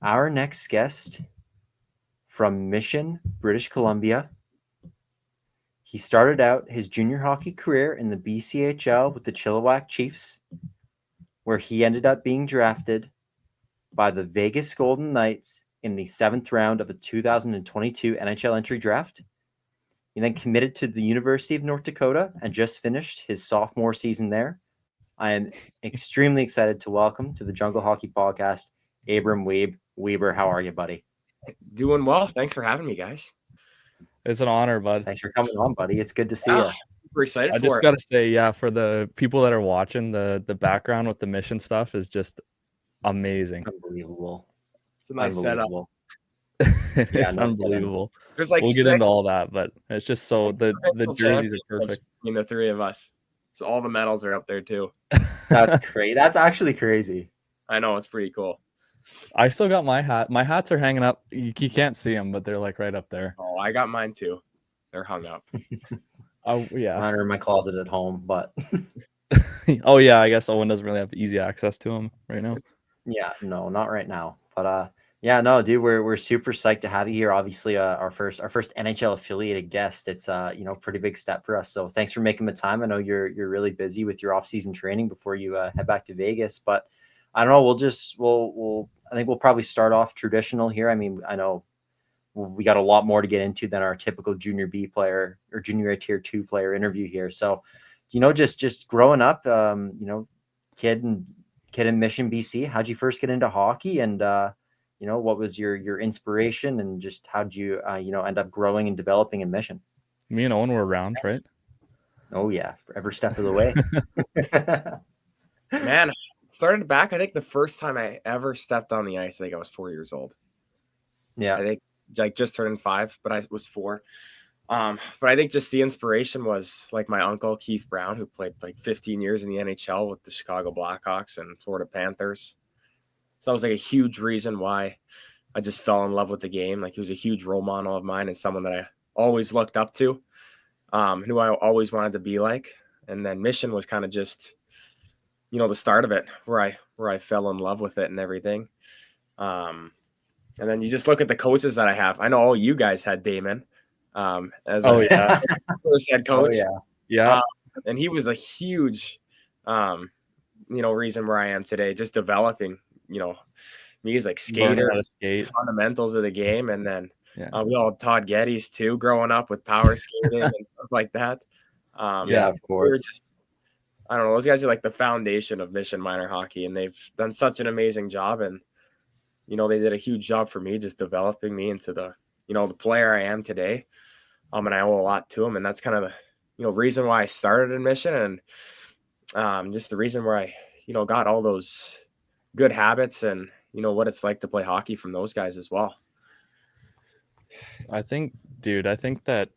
Our next guest from Mission, British Columbia. He started out his junior hockey career in the BCHL with the Chilliwack Chiefs, where he ended up being drafted by the Vegas Golden Knights in the 7th round of the 2022 NHL entry draft. He then committed to the University of North Dakota and just finished his sophomore season there. I am extremely excited to welcome to the Jungle Hockey Podcast, ABRAM WIEBE. Weber, how are you, buddy? Doing well. Thanks for having me, guys. It's an honor, bud. Thanks for coming on, buddy. It's good to see you. We're excited I for just it. got to say, yeah, for the people that are watching, the background with the mission stuff is just amazing. Unbelievable. It's a nice Unbelievable. It's Yeah, no unbelievable. There's like We'll get six into all that, but it's just so the jerseys are perfect. between the three of us. So all the medals are up there too. That's crazy. That's actually crazy. I know, it's pretty cool. I still got my hat. My hats are hanging up. You can't see them, but they're like right up there. Oh, I got mine too. They're hung up. Oh yeah. Mine are in my closet at home, but Oh yeah, I guess Owen doesn't really have easy access to them right now. yeah, no, not right now. But yeah, no, dude, we're super psyched to have you here. Obviously, our first NHL affiliated guest. It's pretty big step for us. So thanks for making the time. I know you're really busy with your off-season training before you head back to Vegas, but I don't know. I think we'll probably start off traditional here. I mean, I know we got a lot more to get into than our typical junior B player or junior A tier 2 player interview here. So, just growing up, kid in Mission, BC, how'd you first get into hockey? And, what was your inspiration and just how'd you, end up growing and developing in Mission? Me and Owen were around, right? Oh yeah. For every step of the way. Man, started back. I think the first time I ever stepped on the ice, I think I was 4 years old. Yeah. I think like just turned 5, but I was 4. But I think just the inspiration was like my uncle Keith Brown, who played like 15 years in the NHL with the Chicago Blackhawks and Florida Panthers. So that was like a huge reason why I just fell in love with the game. Like he was a huge role model of mine and someone that I always looked up to, who I always wanted to be like. And then Mission was kind of just, the start of it where I fell in love with it and everything. And then you just look at the coaches that I have. I know all you guys had Damon as first head coach. Oh, yeah. And he was a huge, reason where I am today, just developing, me as like skater, fundamentals of the game. And then we all had Todd Geddes too, growing up with power skating and stuff like that. Of course. I don't know. Those guys are like the foundation of Mission minor hockey, and they've done such an amazing job. And, they did a huge job for me, just developing me into the, the player I am today. And I owe a lot to them. And that's kind of the, reason why I started in Mission and just the reason where I, got all those good habits and, what it's like to play hockey from those guys as well. I think that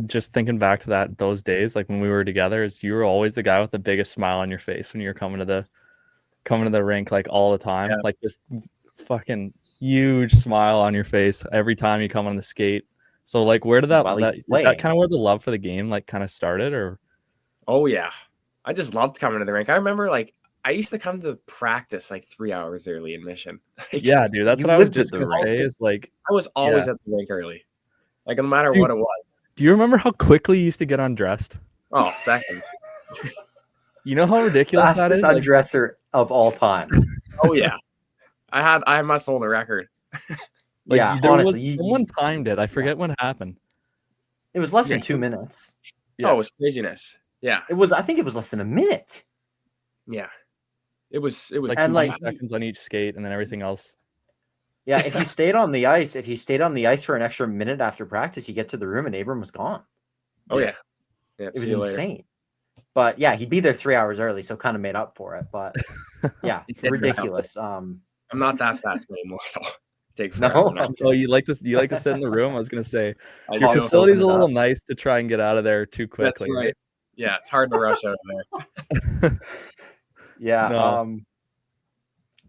just thinking back to those days, like when we were together, is you were always the guy with the biggest smile on your face when you were coming to the rink, like all the time, like this fucking huge smile on your face every time you come on the skate. So like, where did that kind of where the love for the game like kind of started? Or oh yeah, I just loved coming to the rink. I remember like I used to come to practice like 3 hours early in Mission. Yeah, dude, that's what I was just gonna say. Is like I was always at the rink early, like no matter what it was. Do you remember how quickly you used to get undressed? Oh, seconds. You know how ridiculous that is? Undresser of all time. Oh yeah, I must hold a record. Honestly, someone timed it. I forget when it happened. It was less than 2 minutes. Yeah. Oh, it was craziness. Yeah, I think it was less than a minute. Yeah, it was like 2 seconds on each skate, and then everything else. Yeah, if you stayed on the ice for an extra minute after practice, you get to the room and Abram was gone. Oh yeah, it was insane. But yeah, he'd be there 3 hours early, so kind of made up for it. But yeah, ridiculous. I'm not that fast anymore. Oh, you like to sit in the room? I was gonna say your facility's a little nice to try and get out of there too quickly. That's right. Yeah, it's hard to rush out of there. Yeah. No.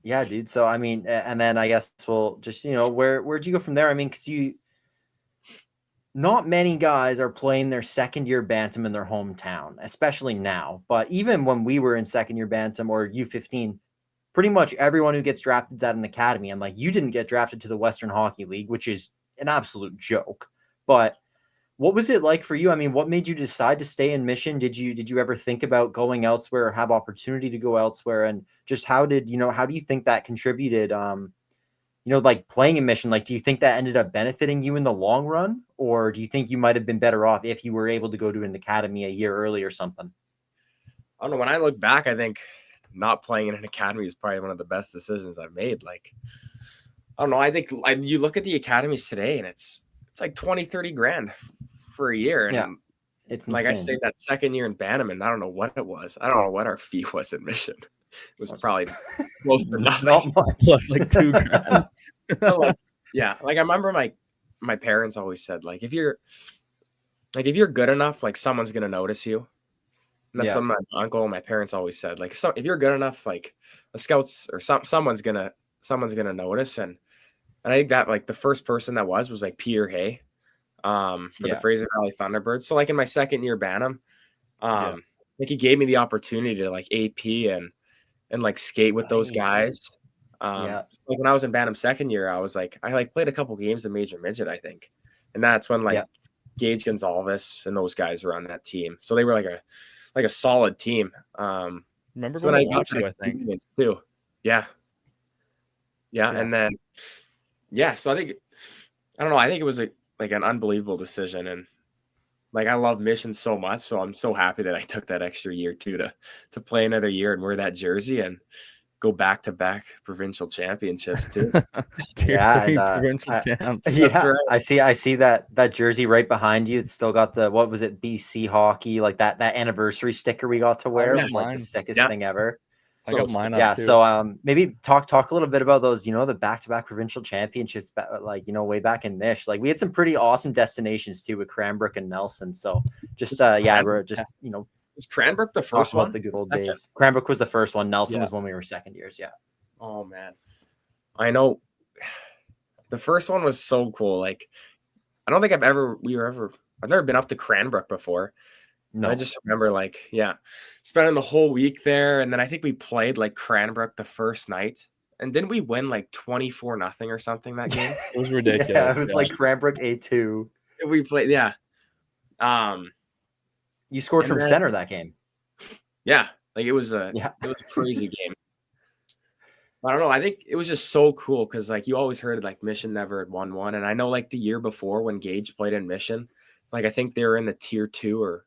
Yeah, dude. So, I mean, and then I guess we'll just, where'd you go from there? I mean, because not many guys are playing their second year Bantam in their hometown, especially now. But even when we were in second year Bantam or U15, pretty much everyone who gets drafted is at an academy. And like, you didn't get drafted to the Western Hockey League, which is an absolute joke. But what was it like for you? I mean, what made you decide to stay in Mission? Did you ever think about going elsewhere or have opportunity to go elsewhere? And just how do you think that contributed? Like playing in Mission, like, do you think that ended up benefiting you in the long run? Or do you think you might have been better off if you were able to go to an academy a year early or something? I don't know. When I look back, I think not playing in an academy is probably one of the best decisions I've made. Like, I don't know. I think you look at the academies today and it's like 20, 30 grand for a year. And yeah, it's like insane. I stayed that second year in Bannerman. I don't know what it was. I don't know what our fee was in Mission. It was probably close to nothing. Not much. Like $2,000. Like, yeah. Like I remember my parents always said, like, if you're good enough, like someone's going to notice you. And that's what my uncle and my parents always said. Like, so if you're good enough, like a scouts or someone's gonna notice. And I think that like the first person that was like Peter Hay, for the Fraser Valley Thunderbirds. So like in my second year Bantam, like he gave me the opportunity to like AP and like skate with those guys. Like when I was in Bantam second year, I played a couple games of Major Midget, I think, and that's when like Gage Gonzalez and those guys were on that team. So they were like a solid team. Remember so when I I got watched you, I think. Too. Yeah. And then so I think it was like an unbelievable decision, and like I love Mission so much, so I'm so happy that I took that extra year too to play another year and wear that jersey and go back-to-back provincial championships too. Tier 3 provincial champs. Yeah, right. I see that jersey right behind you. It's still got the, what was it, BC hockey, like that anniversary sticker we got to wear. It was like the sickest thing ever. I got mine up too. So maybe talk a little bit about those, the back-to-back provincial championships, like, way back in Mish. Like we had some pretty awesome destinations too with Cranbrook and Nelson. So just we're just was Cranbrook the first one? The good old days. Cranbrook was the first one. Nelson was when we were second years. Yeah. Oh man, I know. The first one was so cool. Like, I don't think I've never been up to Cranbrook before. No. I just remember spending the whole week there, and then I think we played like Cranbrook the first night, and didn't we win like 24-0 or something that game? It was ridiculous. Yeah, it was like Cranbrook A2. We played, you scored from center that game. Yeah, like it was a crazy game. I don't know. I think it was just so cool because like you always heard like Mission never had won one, and I know like the year before when Gage played in Mission, like I think they were in the tier 2 or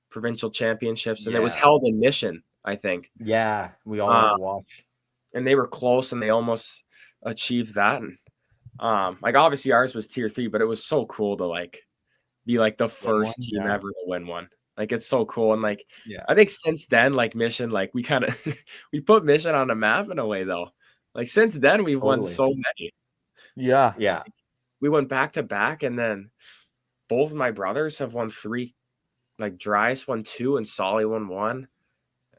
provincial championships, and it was held in Mission, I think. Yeah, we all had to watch. And they were close, and they almost achieved that. And like obviously ours was tier 3, but it was so cool to like be like the first team ever to win one. Like it's so cool. And like I think since then, like Mission, like we kind of we put Mission on the map in a way though. Like since then we've won so many. Yeah. Yeah. We went back to back, and then both of my brothers have won 3. Like Dryas won 2 and Solly won 1.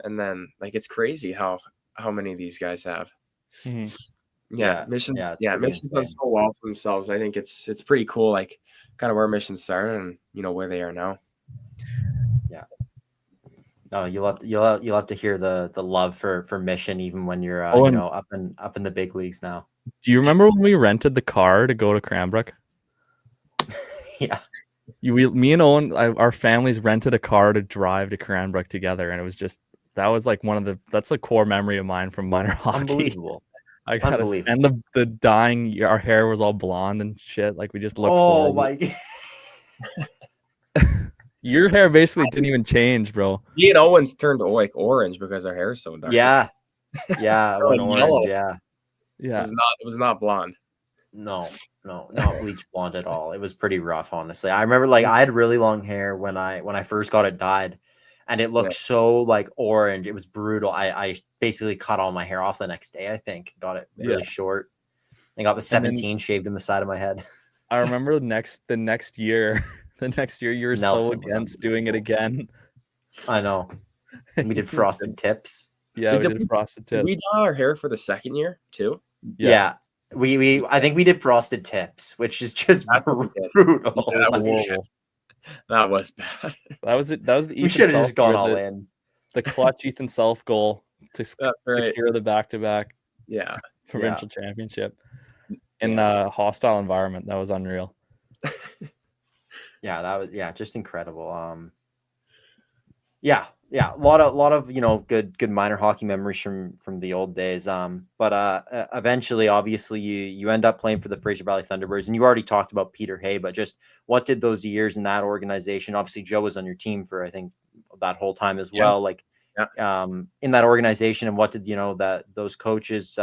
And then like it's crazy how many of these guys have. Mm-hmm. Mission's done so well for themselves. I think it's pretty cool, like kind of where Mission started and where they are now. Yeah. No, you'll have to hear the love for Mission even when you're up in the big leagues now. Do you remember when we rented the car to go to Cranbrook? Yeah. Me and Owen, our families rented a car to drive to Cranbrook together, and it was just that was like that's a core memory of mine from minor hockey. Unbelievable. And the dyeing, our hair was all blonde and shit. Like we just looked. Oh my God. Your hair basically didn't even change, bro. Me and Owen's turned like orange because our hair is so dark. Yeah. Orange. Yeah. It was not blonde. No, not bleach blonde at all. It was pretty rough, honestly. I remember like I had really long hair when I first got it dyed, and it looked so like orange. It was brutal. I basically cut all my hair off the next day. I think got it really short. I got the 17 shaved in the side of my head. I remember the next year you were so against doing it again. I know. We did frosted tips. Yeah, we did frosted tips. We dye our hair for the second year too. Yeah. I think we did frosted tips, which is just brutal. That was bad. That was it. That was the we should have just gone all in. The clutch Ethan Self goal to secure the back-to-back Yeah. provincial championship in a hostile environment. That was unreal. Yeah, that was just incredible. Yeah, a lot of good minor hockey memories from the old days. But eventually, obviously, you end up playing for the Fraser Valley Thunderbirds, and you already talked about Peter Hay. But just what did those years in that organization? Obviously, Joe was on your team for I think that whole time as well. Like, in that organization, and what did that those coaches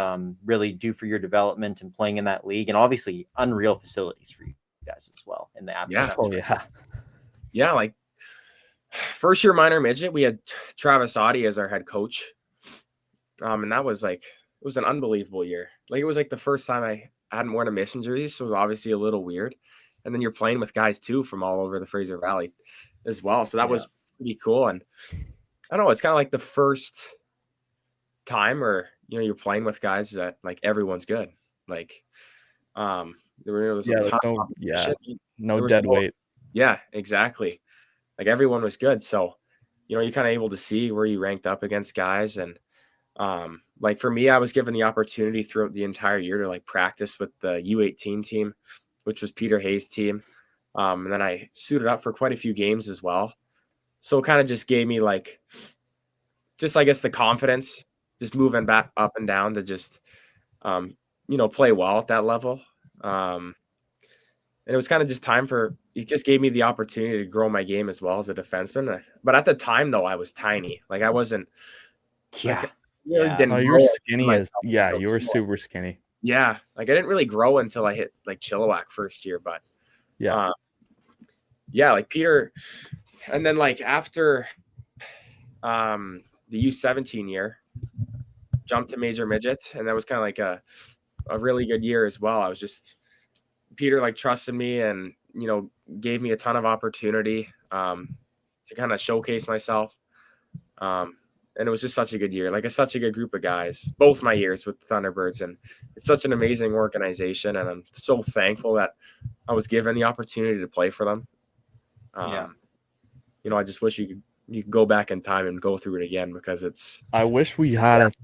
really do for your development and playing in that league, and obviously unreal facilities for you guys as well in the ABRAM. Yeah, like first year minor midget, we had Travis Audie as our head coach. And that was like, it was an unbelievable year. Like it was like the first time I hadn't worn a Mission jersey, so it was obviously a little weird. And then you're playing with guys too from all over the Fraser Valley as well. So that was pretty cool. And I don't know, it's kind of like the first time where you're playing with guys that like everyone's good. Like there was no dead weight. Yeah, exactly. Like everyone was good. So, you're kind of able to see where you ranked up against guys. And like for me, I was given the opportunity throughout the entire year to like practice with the U18 team, which was Peter Hay's team. And then I suited up for quite a few games as well. So it kind of just gave me like, just I guess the confidence, just moving back up and down to just, play well at that level. And it was kind of just time it just gave me the opportunity to grow my game as well as a defenseman. But at the time, though, I was tiny. Like I wasn't. Yeah. You were skinny you were super skinny. Yeah. Like I didn't really grow until I hit like Chilliwack first year. But like Peter. And then like after the U17 year, jumped to major midget. And that was kind of like a really good year as well. I was just. Peter like trusted me and gave me a ton of opportunity to kind of showcase myself, and it was just such a good year. Like it's such a good group of guys, both my years with the Thunderbirds, and it's such an amazing organization, and I'm so thankful that I was given the opportunity to play for them. I just wish you could go back in time and go through it again, because it's. I wish we had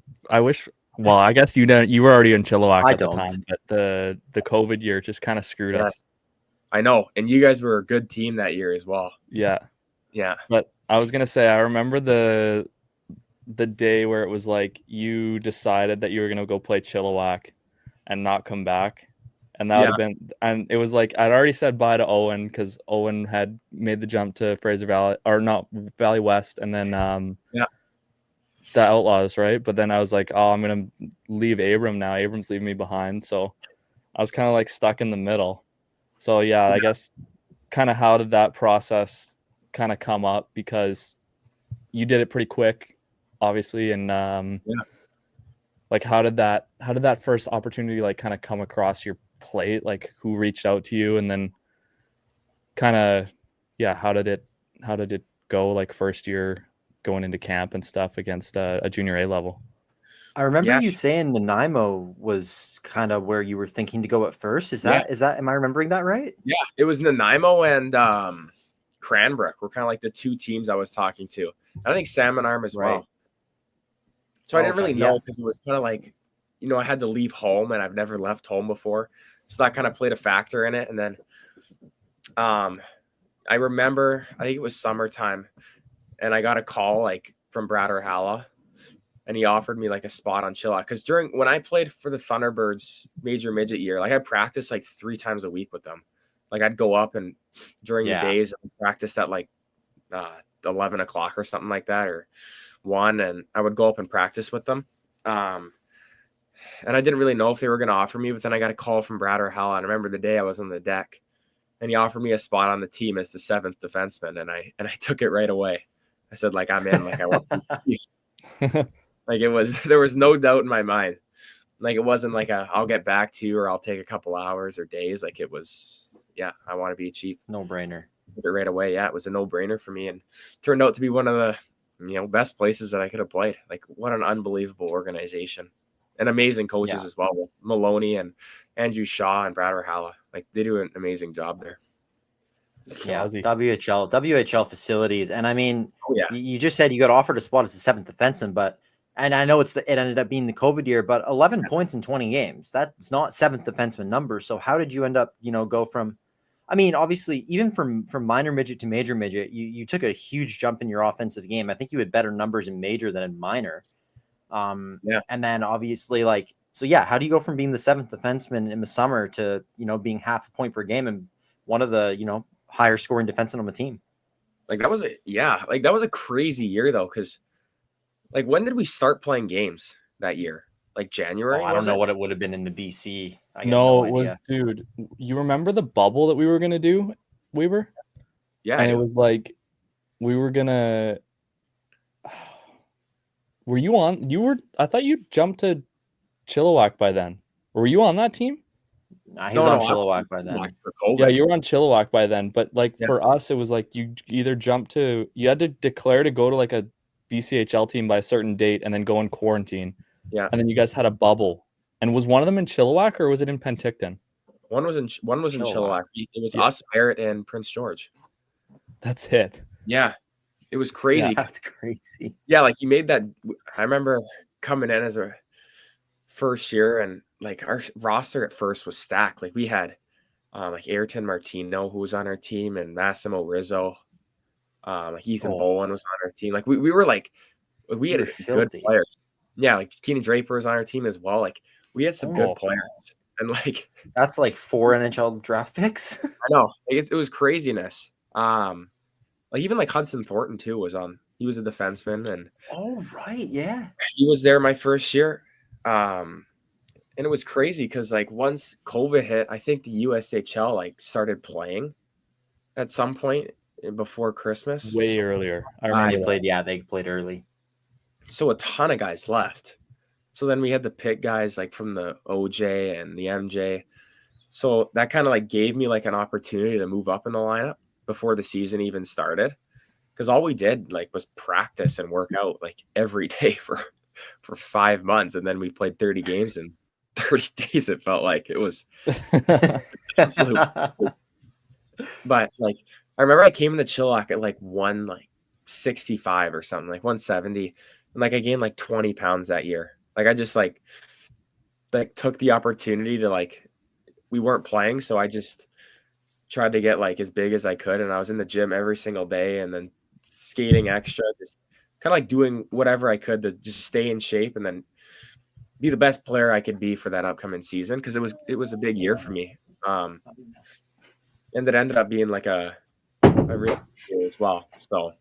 Well, I guess you were already in Chilliwack at the time, but the COVID year just kind of screwed us. I know, and you guys were a good team that year as well. Yeah. Yeah. But I was gonna say, I remember the day where it was like you decided that you were gonna go play Chilliwack and not come back, and that would have been, and it was like I'd already said bye to Owen because Owen had made the jump to Fraser Valley, or not Valley West, and then the Outlaws, right? But then I was like, oh, I'm gonna leave ABRAM now. ABRAM's leaving me behind, so I was kind of like stuck in the middle. So I guess kind of how did that process kind of come up, because you did it pretty quick, obviously, and like how did that first opportunity like kind of come across your plate? Like who reached out to you, and then kind of how did it go like first year going into camp and stuff against a junior A level? I remember you saying Nanaimo was kind of where you were thinking to go at first. Is that am I remembering that right? Yeah, it was Nanaimo and Cranbrook were kind of like the two teams I was talking to. I think Salmon Arm as well. So I didn't really know, because it was kind of like, I had to leave home and I've never left home before. So that kind of played a factor in it. And then I remember, I think it was summertime, and I got a call like from Brad Orhala, and he offered me like a spot on Chilliwack. Because when I played for the Thunderbirds major midget year, like I practiced like 3 times a week with them. Like I'd go up and during the days and practice at like 11 o'clock or something like that, or 1, and I would go up and practice with them. And I didn't really know if they were going to offer me, but then I got a call from Brad Orhala. I remember the day I was on the deck, and he offered me a spot on the team as the 7th defenseman, and I took it right away. I said, like, I'm in. Like I want like there was no doubt in my mind. Like it wasn't like I'll get back to you, or I'll take a couple hours or days. Like it was, I want to be a Chief. No brainer. Right away. Yeah, it was a no brainer for me, and turned out to be one of the best places that I could have played. Like what an unbelievable organization, and amazing coaches as well, with Maloney and Andrew Shaw and Brad Orhala. Like they do an amazing job there. Yeah, WHL facilities. And I mean, you just said you got offered a spot as the 7th defenseman, but And I know it ended up being the COVID year, but 11 points in 20 games, that's not seventh defenseman number. So how did you end up, go from, I mean, obviously, even from minor midget to major midget, you took a huge jump in your offensive game. I think you had better numbers in major than in minor. Yeah. And then obviously, like, so yeah, how do you go from being the seventh defenseman in the summer to, being half a point per game and one of the, higher scoring defensemen on the team? Like that was a crazy year though, because like when did we start playing games that year? Like January? Oh, I don't know what it would have been in the BC. I got No, no it was, idea. dude, you remember the bubble that we were gonna do, Weber? Yeah. And it was like we were gonna. Were you on? I thought you jumped to Chilliwack by then. Were you on that team? He was on Chilliwack by then. For COVID. Yeah, you were on Chilliwack by then. But like Yeah. for us, it was like you either you had to declare to go to like a BCHL team by a certain date and then go in quarantine. Yeah. And then you guys had a bubble. And was one of them in Chilliwack or was it in Penticton? One was in Chilliwack. It was us, Barrett, and Prince George. That's it. Yeah. It was crazy. Yeah, that's crazy. Yeah, like you made that. I remember coming in as a first year, and like our roster at first was stacked. Like we had like Ayrton Martino, who was on our team, and Massimo Rizzo. Like Ethan Bowen was on our team. Like we were like we had good players. Yeah, like Keenan Draper was on our team as well. Like we had some good players, and like that's like 4 NHL draft picks. I know it was craziness. Like even like Hudson Thornton too was on. He was a defenseman, and right, yeah, he was there my first year. And it was crazy because like once COVID hit, I think the USHL like started playing at some point before Christmas. Way earlier. I remember they played early. So a ton of guys left. So then we had to pick guys like from the OJ and the MJ. So that kind of like gave me like an opportunity to move up in the lineup before the season even started. Because all we did like was practice and work out like every day for 5 months. And then we played 30 games in 30 days. It felt like it was absolutely. But like, I remember I came in the Chilliwack at like 165 or something, like 170. And like I gained like 20 pounds that year. Like I just like took the opportunity to like, we weren't playing. So I just tried to get like as big as I could. And I was in the gym every single day and then skating extra, just kind of like doing whatever I could to just stay in shape and then be the best player I could be for that upcoming season. Cause it was a big year for me. And it ended up being like a real year as well. So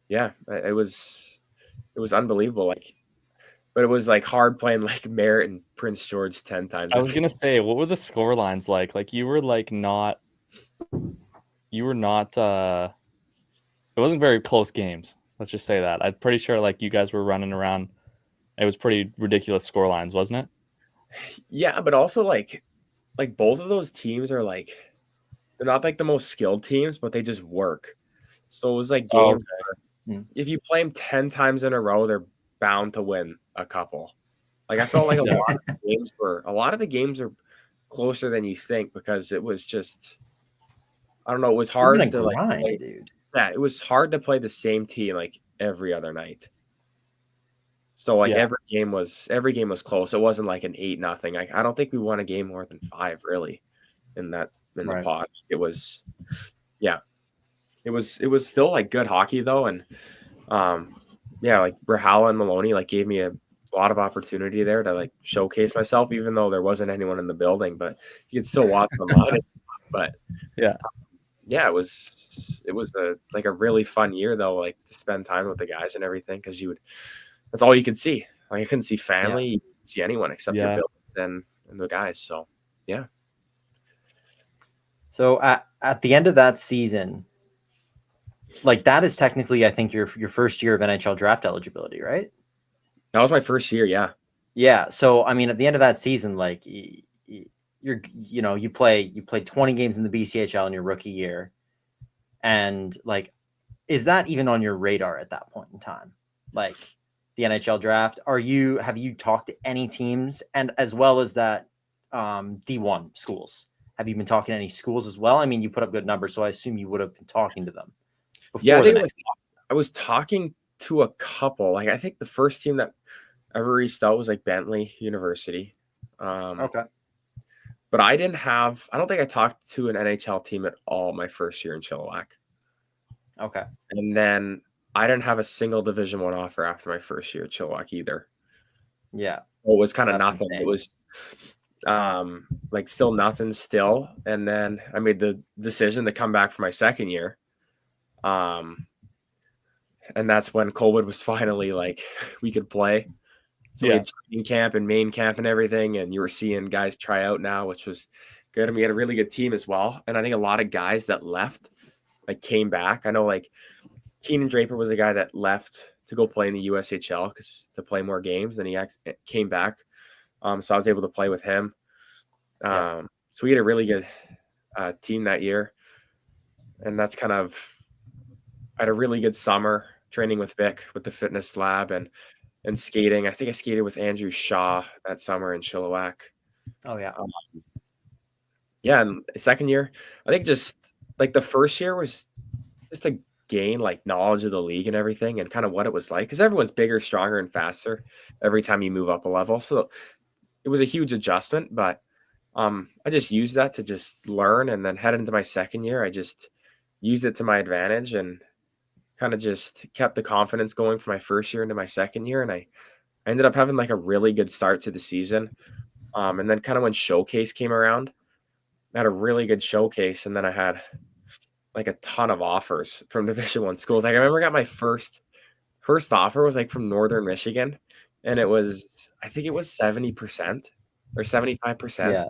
yeah, it was unbelievable. Like, but it was like hard playing like Merritt and Prince George 10 times. I was gonna say, what were the score lines like? Like you were not. It wasn't very close games. Let's just say that. I'm pretty sure like you guys were running around. It was pretty ridiculous score lines, wasn't it? Yeah, but also like both of those teams are like, they're not like the most skilled teams, but they just work. So it was like games where if you play them 10 times in a row, they're bound to win a couple. Like I felt like a lot of the games are closer than you think because it was just, I don't know, it was hard to like play, dude. Yeah, it was hard to play the same team like every other night. So like every game was close. It wasn't like an 8-0. I don't think we won a game more than 5 really in the pod. It was it was still like good hockey though. And like Brahala and Maloney like gave me a lot of opportunity there to like showcase myself, even though there wasn't anyone in the building, but you could still watch online. But it was a really fun year though, like to spend time with the guys and everything, because that's all you could see. Like I couldn't see family, you couldn't see anyone except your buildings and the guys. So yeah. So at the end of that season, like that is technically, I think your first year of NHL draft eligibility, right? That was my first year. Yeah. Yeah. So I mean, at the end of that season, like you played 20 games in the BCHL in your rookie year, and like, is that even on your radar at that point in time? Like the NHL draft, have you talked to any teams, and as well as that D1 schools? Have you been talking to any schools as well? I mean, you put up good numbers, so I assume you would have been talking to them. Yeah, I was talking to a couple. Like I think the first team that ever reached out was like Bentley University. Okay. But I don't think I talked to an NHL team at all my first year in Chilliwack. Okay. And then I didn't have a single Division I offer after my first year at Chilliwack either. Yeah. It was kind of That's nothing. insane. It was like still nothing still. And then I made the decision to come back for my second year. And that's when COVID was finally like we could play. So we had training camp and main camp and everything, and you were seeing guys try out now, which was good. And we had a really good team as well. And I think a lot of guys that left like came back. I know like Keenan Draper was a guy that left to go play in the USHL to play more games. Then he came back. So I was able to play with him. So we had a really good team that year. And that's kind of, I had a really good summer training with Vic with the fitness lab and skating. I think I skated with Andrew Shaw that summer in Chilliwack. Oh, yeah. And second year, I think just like the first year was just to gain like knowledge of the league and everything and kind of what it was like. Because everyone's bigger, stronger, and faster every time you move up a level. So it was a huge adjustment, but I just used that to just learn. And then head into my second year, I just used it to my advantage and kind of just kept the confidence going from my first year into my second year. And I ended up having like a really good start to the season. And then kind of when showcase came around, I had a really good showcase. And then I had like a ton of offers from Division I schools. Like I remember I got my first offer was like from Northern Michigan. And it was, I think it was 70% or 75%. Yeah.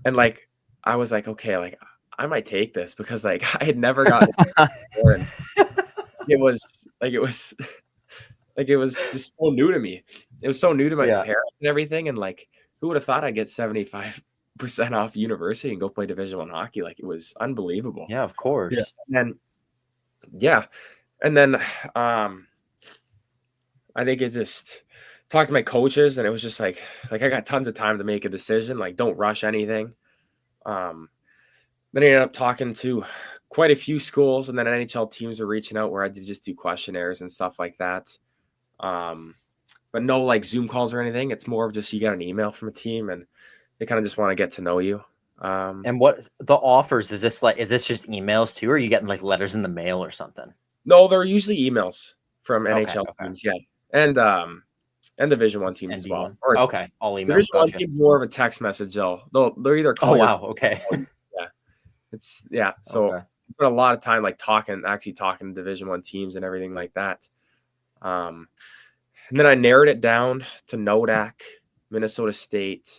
And like, I was like, okay, like I might take this because like I had never gotten it before. And it was just so new to me. It was so new to my parents and everything. And like, who would have thought I'd get 75% off university and go play Division I hockey? Like it was unbelievable. Yeah, of course. And then I think it just talked to my coaches and it was just like I got tons of time to make a decision. Like don't rush anything. Then I ended up talking to quite a few schools, and then NHL teams were reaching out where I did just do questionnaires and stuff like that. But no like Zoom calls or anything. It's more of just you got an email from a team and they kind of just want to get to know you. And what the offers, is this just emails too, or are you getting like letters in the mail or something? No, they're usually emails from NHL teams, yeah. And Division I teams as well. Or okay, all emails. Division I teams more of a text message though. They're either call okay. So I put a lot of time like talking to Division I teams and everything like that. And then I narrowed it down to Nodak, Minnesota State,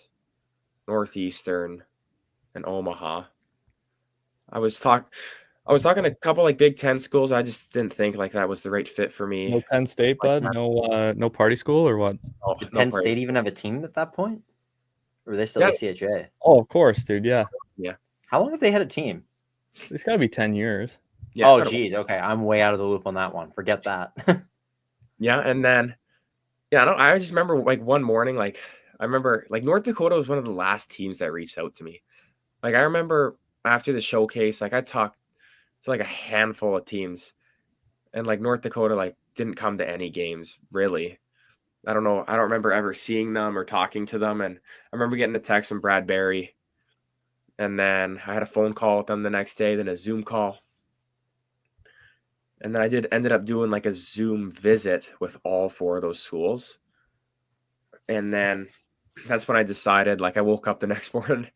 Northeastern, and Omaha. I was talking to a couple like Big Ten schools. I just didn't think like that was the right fit for me. No Penn State, bud? No party school or what? Oh, did Penn State even have a team at that point? Or were they still ACHA? Oh, of course, dude. Yeah. How long have they had a team? It's got to be 10 years. Yeah, oh, geez. Okay. I'm way out of the loop on that one. Forget that. And then, I just remember like one morning, like I remember like North Dakota was one of the last teams that reached out to me. Like I remember after the showcase, like I talked to like a handful of teams and like North Dakota like didn't come to any games really. I don't know. I don't remember ever seeing them or talking to them. And I remember getting a text from Brad Barry. And then I had a phone call with them the next day, then a Zoom call. And then I ended up doing like a Zoom visit with all four of those schools. And then that's when I decided, like I woke up the next morning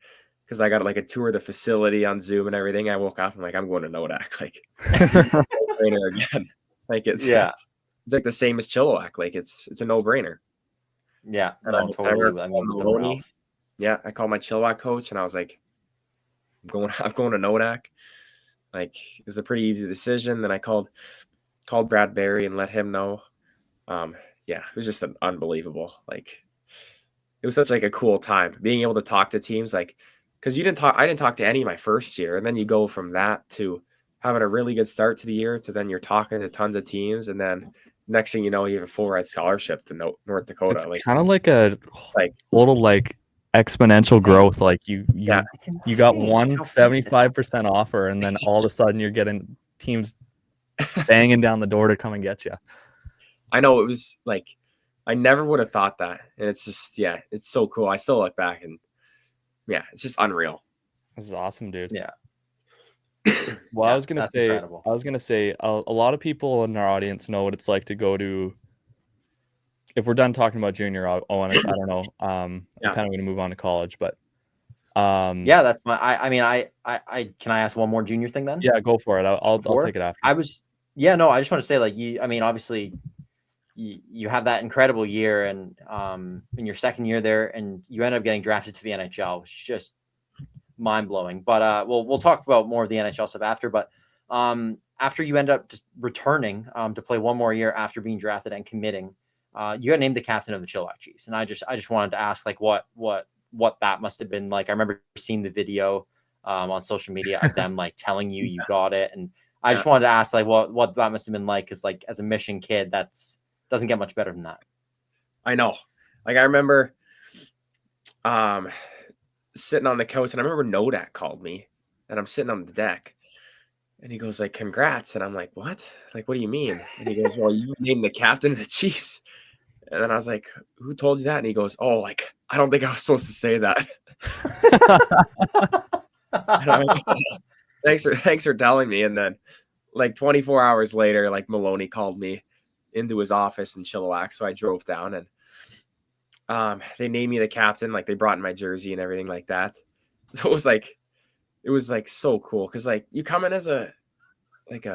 because I got like a tour of the facility on Zoom and everything. I woke up and like, I'm going to Nodak. Like no-brainer again. Like it's like the same as Chilliwack. Like it's a no-brainer. Yeah. And I called my Chilliwack coach and I was like, I'm going to Nodak. Like it was a pretty easy decision. Then I called Brad Barry and let him know. It was just unbelievable. Like it was such like a cool time being able to talk to teams, like because I didn't talk to any my first year, and then you go from that to having a really good start to the year to then you're talking to tons of teams, and then next thing you know, you have a full ride scholarship to North Dakota. It's like kind of like a total like exponential growth. Like you got one 75% offer, and then all of a sudden you're getting teams banging down the door to come and get you. I know it was like, I never would have thought that. And it's just, yeah, it's so cool. I still look back and yeah, it's just unreal. This is awesome, dude. Yeah. Well, Yeah, I was gonna that's say, incredible. a lot of people in our audience know what it's like to go to. If we're done talking about junior, Owen, I don't know. I'm Yeah. kind of going to move on to college, but Yeah, that's my. I mean, I can I ask one more junior thing then? yeah, go for it. I'll Before take it after. I was. Yeah, no, I just want to say like you. I mean, obviously, you have that incredible year, and in your second year there, and you end up getting drafted to the NHL, which is just mind blowing. But we'll talk about more of the NHL stuff after. But after you end up just returning to play one more year after being drafted and committing, you got named the captain of the Chilliwack Chiefs, and I just wanted to ask like what that must have been like. I remember seeing the video on social media of them like telling you got it, and I just wanted to ask like what that must have been like, because like as a Mission kid, that's doesn't get much better than that. I know. Like I remember sitting on the couch, and I remember Nodak called me, and I'm sitting on the deck, and he goes like, "Congrats," and I'm like, "What? Like, what do you mean?" And he goes, "Well, you named the captain of the Chiefs." And then I was like, "Who told you that?" And he goes, "Oh, like I don't think I was supposed to say that." And I'm like, thanks for telling me. And then like 24 hours later, like Maloney called me into his office in Chilliwack, so I drove down, and they named me the captain. Like they brought in my jersey and everything like that. So it was like so cool, because like you come in as a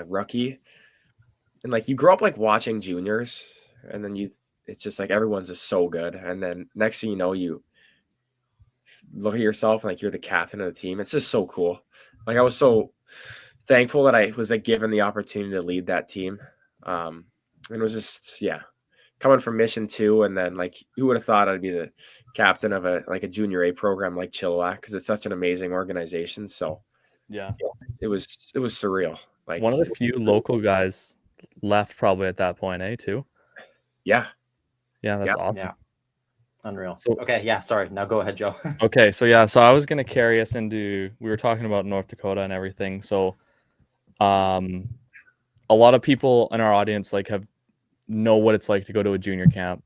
rookie, and like you grow up like watching juniors, and then it's just like everyone's just so good, and then next thing you know, you look at yourself and like you're the captain of the team. It's just so cool. Like I was so thankful that I was like given the opportunity to lead that team. And it was just, yeah, coming from Mission 2, and then like who would have thought I'd be the captain of a junior A program like Chilliwack, because it's such an amazing organization. So Yeah. it was surreal. Like One of the few local guys left probably at that point, too. Yeah. Yeah, that's Yeah. awesome. Yeah. Unreal. So okay, yeah, sorry. Now go ahead, Joe. okay, so yeah, so I was gonna carry us into, we were talking about North Dakota and everything. So a lot of people in our audience like know what it's like to go to a junior camp,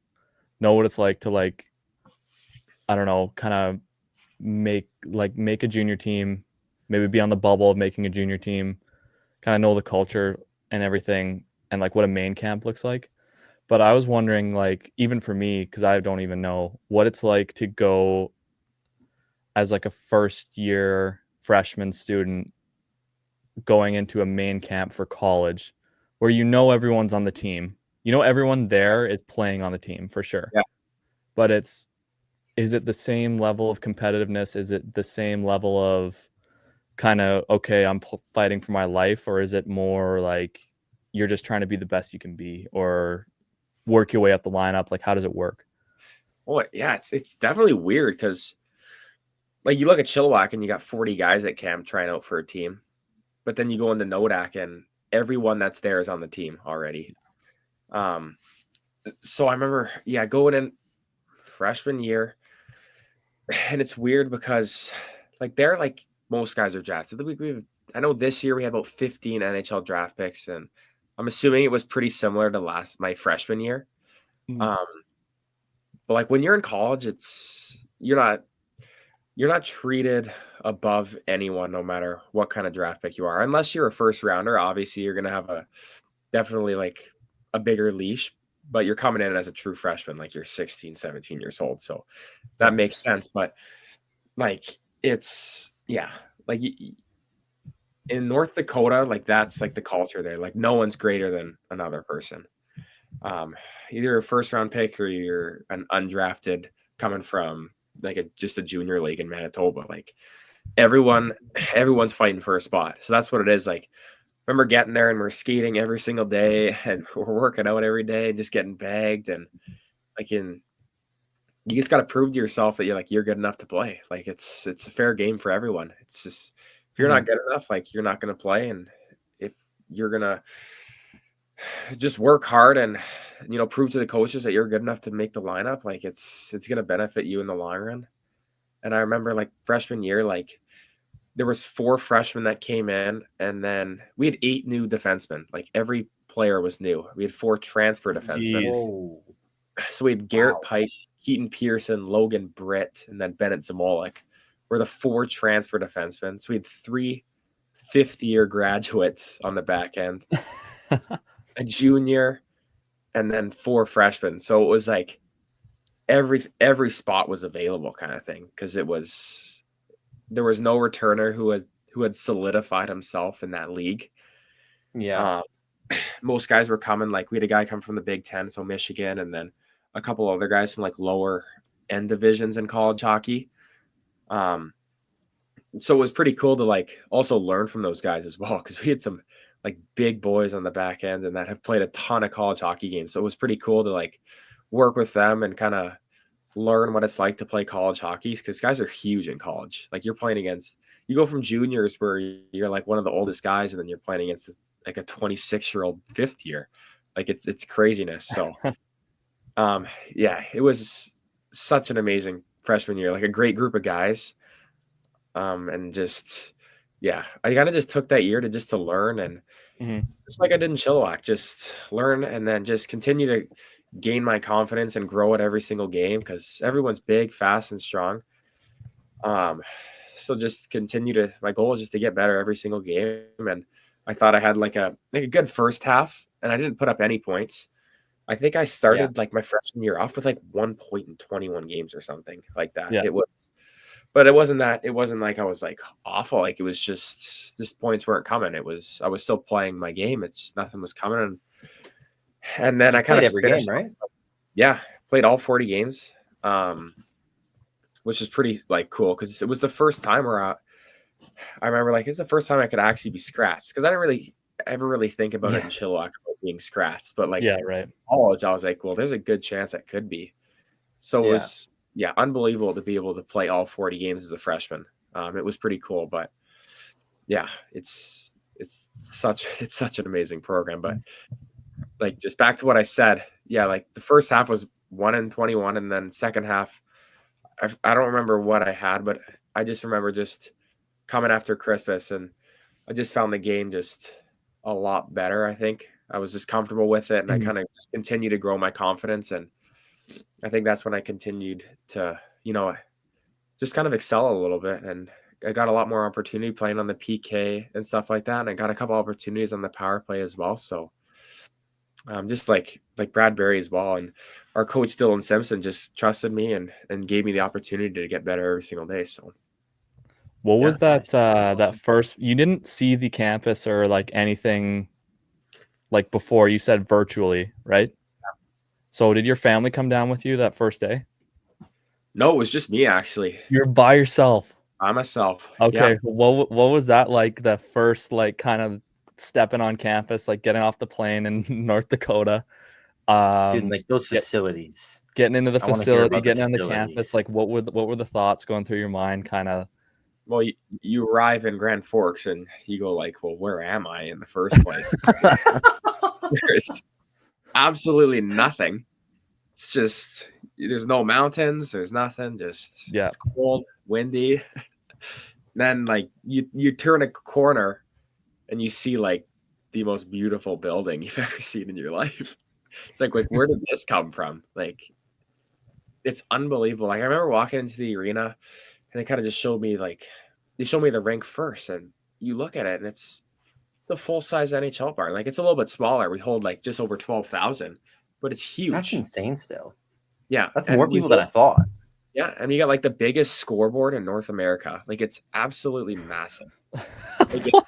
know what it's like to like, I don't know, kind of make a junior team, maybe be on the bubble of making a junior team, kind of know the culture and everything, and like what a main camp looks like. But I was wondering, like, even for me, because I don't even know what it's like to go as like a first year freshman student going into a main camp for college, where everyone's on the team. Everyone there is playing on the team for sure. Yeah. But is it the same level of competitiveness? Is it the same level of kind of, okay, I'm fighting for my life? Or is it more like you're just trying to be the best you can be, or work your way up the lineup? Like, how does it work? Oh, yeah, it's definitely weird, because like you look at Chilliwack and you got 40 guys at camp trying out for a team, but then you go into Nodak and everyone that's there is on the team already. So I remember, yeah, going in freshman year, and it's weird because like they're like most guys are drafted. I know this year we had about 15 NHL draft picks, and I'm assuming it was pretty similar to my freshman year. Mhm. But like when you're in college, you're not treated above anyone, no matter what kind of draft pick you are, unless you're a first rounder. Obviously, you're going to have definitely like a bigger leash, but you're coming in as a true freshman, like you're 16, 17 years old. So that makes sense. But like, yeah, like in North Dakota, like that's like the culture there. Like no one's greater than another person. Either a first round pick or you're an undrafted coming from like just a junior league in Manitoba. Like everyone's fighting for a spot. So that's what it is. Like, remember getting there and we're skating every single day and we're working out every day and just getting bagged, and like you just got to prove to yourself that you're good enough to play. Like it's a fair game for everyone. It's just, if you're not good enough, like you're not going to play. And if you're going to just work hard and, prove to the coaches that you're good enough to make the lineup, like it's going to benefit you in the long run. And I remember like freshman year, like there was 4 freshmen that came in, and then we had 8 new defensemen. Like every player was new. We had 4 transfer defensemen. Whoa. So we had Garrett Wow. Pike, Keaton Pearson, Logan Britt, and then Bennett Zamolik. We're the 4 transfer defensemen. So we had 3 fifth-year graduates on the back end, a junior, and then 4 freshmen. So it was like every spot was available kind of thing, because there was no returner who had solidified himself in that league. Yeah. Most guys were coming. Like, we had a guy come from the Big Ten, so Michigan, and then a couple other guys from like lower end divisions in college hockey. So it was pretty cool to like also learn from those guys as well, because we had some like big boys on the back end and that have played a ton of college hockey games. So it was pretty cool to like work with them and kind of learn what it's like to play college hockey, because guys are huge in college. Like, you're playing against, you go from juniors where you're like one of the oldest guys, and then you're playing against like a 26-year-old fifth year. Like, it's craziness. So yeah, it was such an amazing freshman year, like a great group of guys. And just, yeah, I kind of just took that year to learn, and it's like I did in Chilliwack, just learn and then just continue to gain my confidence and grow at every single game, because everyone's big, fast, and strong. So just my goal is just to get better every single game. And I thought I had like a good first half, and I didn't put up any points. I think I started like my freshman year off with like 1 point in 21 games or something like that. Yeah. But it wasn't like I was like awful. Like, it was just points weren't coming. I was still playing my game. Nothing was coming. And then I kind of every game, right? Yeah, played all 40 games, which is pretty like cool, because it was the first time where I remember like it's the first time I could actually be scratched, because I didn't ever really think about it in Chilliwack about being scratched. But like, right. college, I was like, well, there's a good chance I could be. So it was unbelievable to be able to play all 40 games as a freshman. It was pretty cool, but yeah, it's such an amazing program. But like, just back to what I said, yeah, like the first half was 1 in 21, and then second half, I don't remember what I had, but I just remember just coming after Christmas, and I just found the game just a lot better. I think I was just comfortable with it, and I kind of just continued to grow my confidence, and I think that's when I continued to, just kind of excel a little bit. And I got a lot more opportunity playing on the PK and stuff like that. And I got a couple opportunities on the power play as well. So just like Brad Berry as well. And our coach, Dylan Simpson, just trusted me and gave me the opportunity to get better every single day. So what was that, that first, you didn't see the campus or like anything like before, you said virtually, right? So did your family come down with you that first day? No, it was just me, actually. You're by yourself? By myself. Okay. Yeah. What was that like, the first like kind of stepping on campus, like getting off the plane in North Dakota? Dude, like those facilities. Getting into the facility, getting on the facilities. campus, like what were the thoughts going through your mind, kind of? Well, you arrive in Grand Forks and you go like, well, where am I in the first place? There's absolutely nothing. It's just, there's no mountains, there's nothing, just it's cold, windy. Then like you turn a corner and you see like the most beautiful building you've ever seen in your life. It's like where did this come from? Like, it's unbelievable. Like, I remember walking into the arena and they kind of just showed me the rink first, and you look at it and it's a full-size NHL bar. Like, it's a little bit smaller. We hold like just over 12,000, but it's huge. That's insane still. Yeah. That's more people than I thought. Yeah. And you got like the biggest scoreboard in North America. Like, it's absolutely massive. Like, what?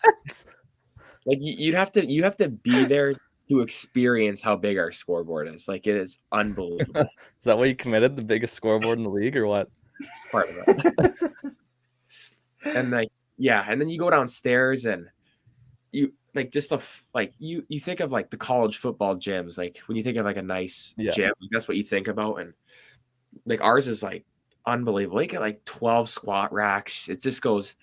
Like, you have to be there to experience how big our scoreboard is. Like, it is unbelievable. Is that why you committed, the biggest scoreboard in the league, or what? Part of it. And like, yeah. And then you go downstairs and you like just you think of like the college football gyms. Like, when you think of like a nice gym, that's what you think about. And like, ours is like unbelievable. You get like 12 squat racks. It just goes,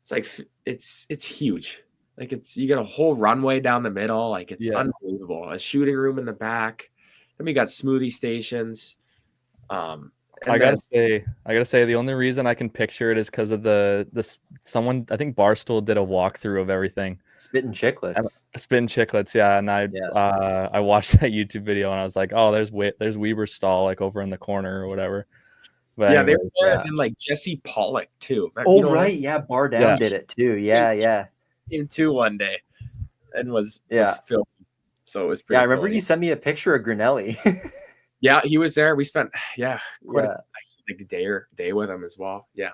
it's like, it's huge. Like, you get a whole runway down the middle. Like, it's unbelievable. A shooting room in the back. Then we got smoothie stations. I gotta say, the only reason I can picture it is because of someone, I think Barstool did a walkthrough of everything. Spitting chiclets. Spitting chiclets, yeah. And I watched that YouTube video and I was like, oh, there's WIEBE's stall like over in the corner or whatever. But yeah, anyway, they were there, and then like Jesse Pollock too. Oh, right, yeah, Bar Down did it too. Yeah. Came too one day and was filming. So it was pretty. Yeah, I remember cool. you sent me a picture of Grinelli. Yeah, he was there. We spent quite a day with him as well. Yeah,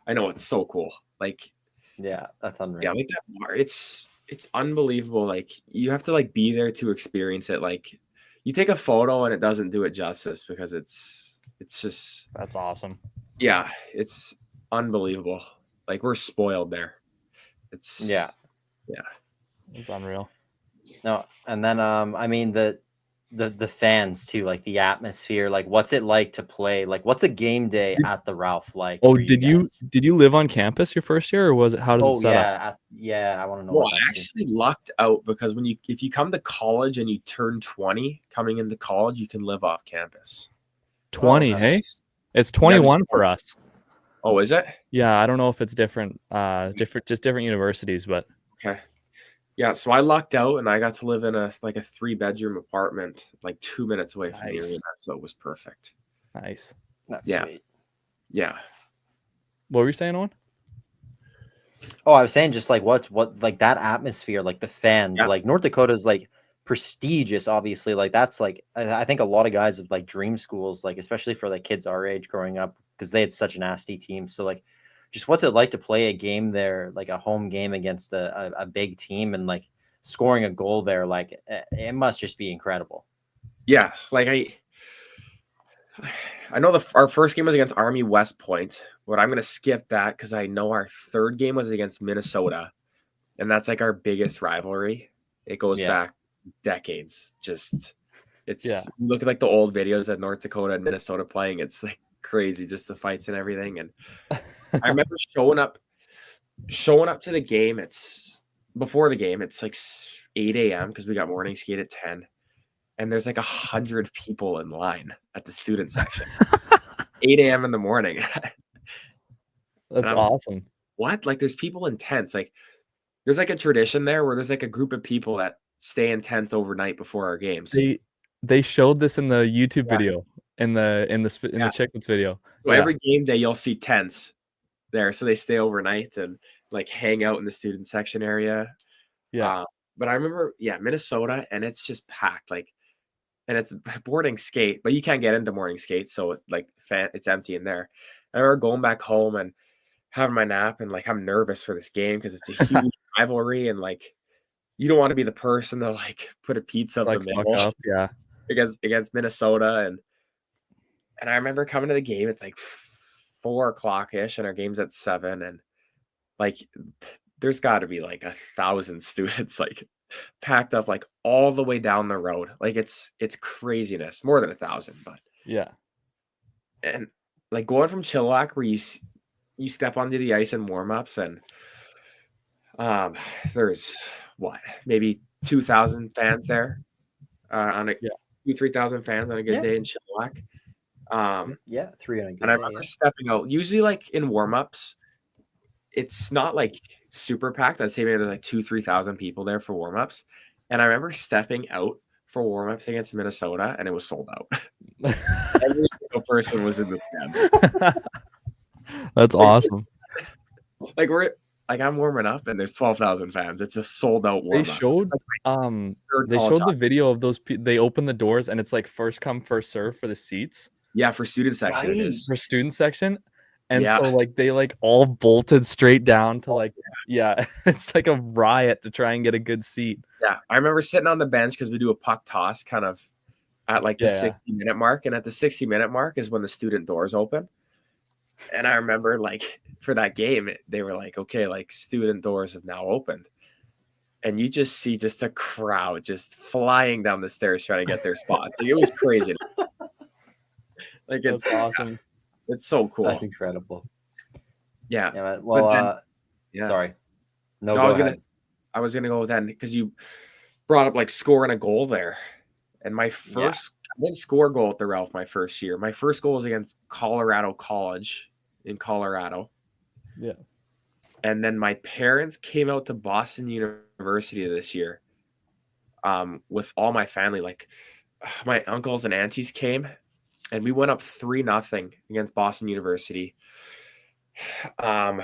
I know, it's so cool. Like, yeah, that's unreal. Yeah, like that bar, it's unbelievable. Like, you have to like be there to experience it. Like, you take a photo and it doesn't do it justice because it's just, that's awesome. Yeah, it's unbelievable. Like, we're spoiled there. It's it's unreal. No, and then I mean the fans too, like the atmosphere, like what's it like to play, like what's a game day at the Ralph like? Oh, did you live on campus your first year, or was it, how does it set up? I want to know. Well, I actually lucked out because if you come to college and you turn 20 coming into college, you can live off campus. 20, hey? It's 21 for us. Oh, is it? Yeah, I don't know if it's different different universities, but okay. Yeah, so I lucked out and I got to live in a 3-bedroom apartment like 2 minutes away from the arena, so it was perfect. Nice. That's sweet. Yeah. What were you saying, Owen? Oh, I was saying just like what like that atmosphere, like the fans, like North Dakota's like prestigious, obviously. Like that's like I think a lot of guys have like dream schools, like especially for like kids our age growing up, because they had such a nasty team. So like just what's it like to play a game there, like a home game against a big team, and like scoring a goal there? Like it must just be incredible. Yeah, like I know our first game was against Army West Point, but I'm going to skip that because I know our third game was against Minnesota, and that's like our biggest rivalry. It goes back decades. Just look at like the old videos at North Dakota and Minnesota playing. It's like crazy, just the fights and everything. And I remember showing up to the game. It's before the game. It's like 8 a.m. because we got morning skate at 10. And there's like 100 people in line at the student section. 8 a.m. in the morning. That's awesome. What? Like, there's people in tents. Like, there's like a tradition there where there's like a group of people that stay in tents overnight before our games. They showed this in the YouTube video, in the Chicklets video. So every game day you'll see tents there, so they stay overnight and like hang out in the student section area. Yeah. But I remember, Minnesota, and it's just packed. Like, and it's boarding skate, but you can't get into morning skate, so it's empty in there. I remember going back home and having my nap, and like I'm nervous for this game because it's a huge rivalry, and like you don't want to be the person to like put a pizza up the middle, against Minnesota, and I remember coming to the game. It's like 4 o'clock ish, and our game's at 7, and like there's got to be like 1,000 students like packed up like all the way down the road. Like it's craziness, more than 1,000, but and like going from Chilliwack where you step onto the ice in warm-ups, and there's maybe 2,000 fans there on a 2,000-3,000 fans on a good day in Chilliwack. 3 on a good day. And I remember stepping out, usually like in warm-ups, it's not like super packed. I'd say maybe there's like 2,000-3,000 people there for warm-ups. And I remember stepping out for warm-ups against Minnesota, and it was sold out. Every single person was in the stands. That's awesome. Like I'm warming up, and there's 12,000 fans. It's a sold out warm-up. They showed the video of those. They open the doors, and it's like first come first serve for the seats. Yeah, for student section it is. For student section. And so like they like all bolted straight down to it's like a riot to try and get a good seat. Yeah, I remember sitting on the bench because we do a puck toss kind of at like the 60-minute mark, and at the 60-minute mark is when the student doors open. And I remember like for that game, they were like, okay, like student doors have now opened, and you just see just a crowd just flying down the stairs trying to get their spots. Like, it was crazy. Like it's awesome. It's so cool. That's incredible. Yeah. Man. Well, sorry. No, I was gonna go then because you brought up like scoring a goal there, and my first didn't score a goal at the Ralph my first year. My first goal was against Colorado College in Colorado. Yeah. And then my parents came out to Boston University this year with all my family. Like my uncles and aunties came, and we went up 3-0 against Boston University. And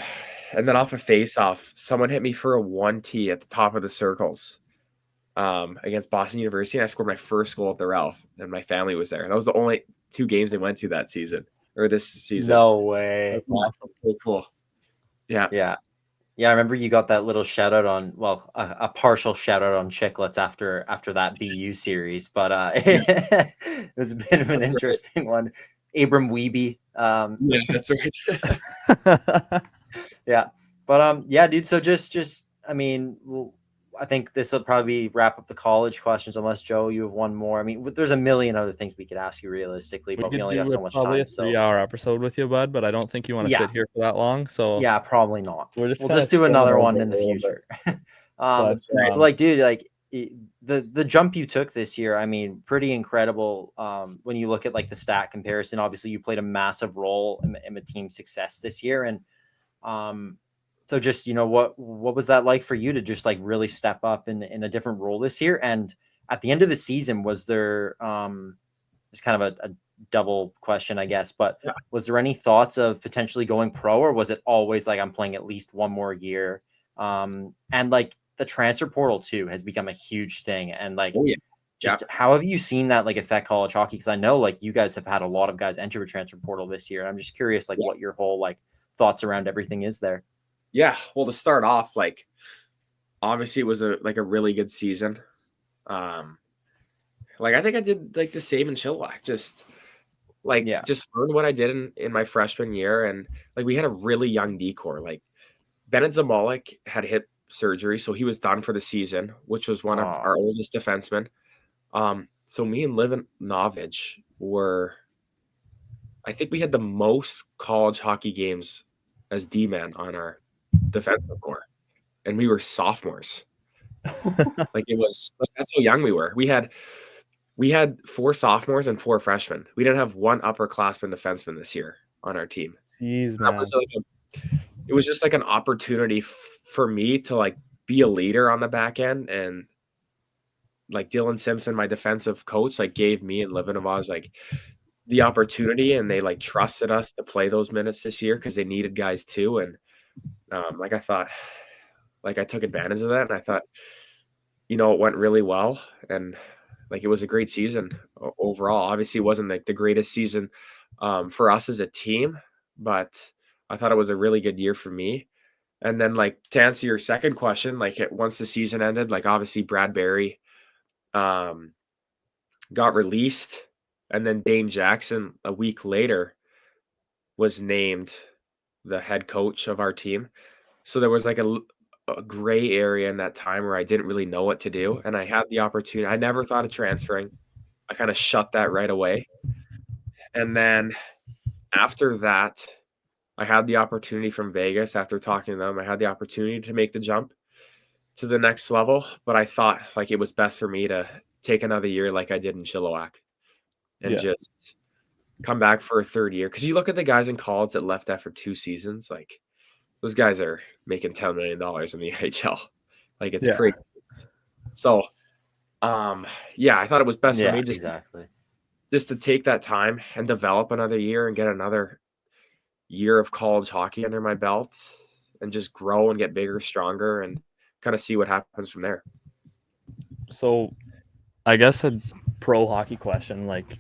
then off a face-off, someone hit me for a 1T at the top of the circles against Boston University. And I scored my first goal at the Ralph, and my family was there. That was the only 2 games they went to that season, or this season. No way. That's awesome. So cool. Yeah. Yeah. Yeah, I remember you got that little shout out on, well, a partial shout out on Chicklets after that BU series, but it was a bit of an interesting one. ABRAM WIEBE. Yeah, that's right. Yeah, but yeah, dude. So just I mean, I think this will probably wrap up the college questions, unless Joe, you have one more. I mean, there's a million other things we could ask you realistically, but we only got so much probably time. a 3-hour episode with you, bud. But I don't think you want to sit here for that long. So yeah, probably not. We'll just do another one in the future. So like, dude, like the jump you took this year, I mean, pretty incredible. When you look at like the stat comparison, obviously you played a massive role in the team's success this year, and so just, you know, what was that like for you to just like really step up in a different role this year? And at the end of the season, was there it's kind of a double question, I guess, but was there any thoughts of potentially going pro, or was it always like, I'm playing at least one more year? And like the transfer portal too has become a huge thing. And like, how have you seen that like affect college hockey? Because I know like you guys have had a lot of guys enter the transfer portal this year. I'm just curious like what your whole like thoughts around everything is there. Yeah, well, to start off, like obviously it was a really good season. Like I think I did like the same in Chilliwack, just learned what I did in my freshman year, and like we had a really young decor. Like Bennett Zamolik had hip surgery, so he was done for the season, which was one of our oldest defensemen. So me and Livin Novich I think we had the most college hockey games as D-man on our defensive core, and we were sophomores. Like it was like, that's how young we were. We had 4 sophomores and 4 freshmen. We didn't have one upperclassman defenseman this year on our team. Jeez, man. It was just like an opportunity for me to like be a leader on the back end, and like Dylan Simpson, my defensive coach, like gave me and Livanov like the opportunity, and they like trusted us to play those minutes this year because they needed guys too. And like I thought, like I took advantage of that, and I thought, you know, it went really well, and like it was a great season overall. Obviously, it wasn't like the greatest season for us as a team, but I thought it was a really good year for me. And then, like to answer your second question, like once the season ended, like obviously Brad Berry got released, and then Dane Jackson a week later was named the head coach of our team. So there was like a gray area in that time where I didn't really know what to do, and I had the opportunity. I never thought of transferring. I kind of shut that right away. And then after that, I had the opportunity from Vegas. After talking to them, I had the opportunity to make the jump to the next level, but I thought like it was best for me to take another year like I did in Chilliwack and just come back for a third year. Because you look at the guys in college that left after 2 seasons, like those guys are making $10 million in the NHL. Like it's crazy. So, I thought it was best for me just to take that time and develop another year and get another year of college hockey under my belt and just grow and get bigger, stronger, and kind of see what happens from there. So I guess a pro hockey question, like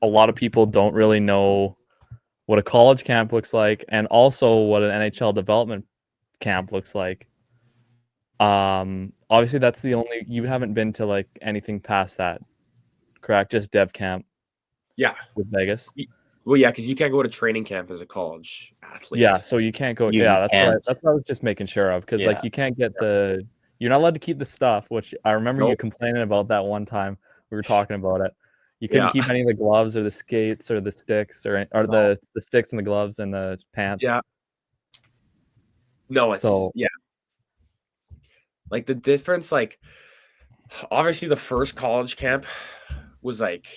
a lot of people don't really know what a college camp looks like, and also what an NHL development camp looks like. Obviously that's the only, you haven't been to like anything past that, correct? Just dev camp. Yeah. With Vegas. Well, yeah, because you can't go to training camp as a college athlete. Yeah, so you can't go. That's what I was just making sure of, because like you can't get you're not allowed to keep the stuff, which I remember you complaining about that one time we were talking about it. You couldn't keep any of the gloves or the skates or the sticks or the sticks and the gloves and the pants. Yeah. No, it's like the difference, like obviously the first college camp was like,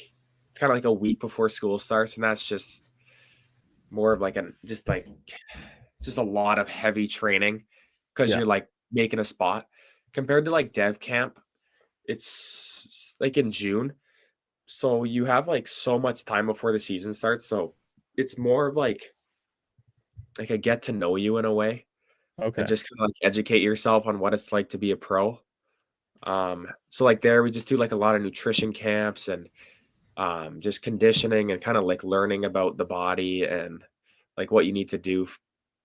it's kind of like a week before school starts, and that's just more of like just a lot of heavy training because Yeah. you're like making a spot compared to like dev camp. It's like in June, so you have like so much time before the season starts. So it's more of like a get to know you in a way, and Okay. just kind of like educate yourself on what it's like to be a pro. So like there we just do like a lot of nutrition camps and just conditioning and kind of like learning about the body and like what you need to do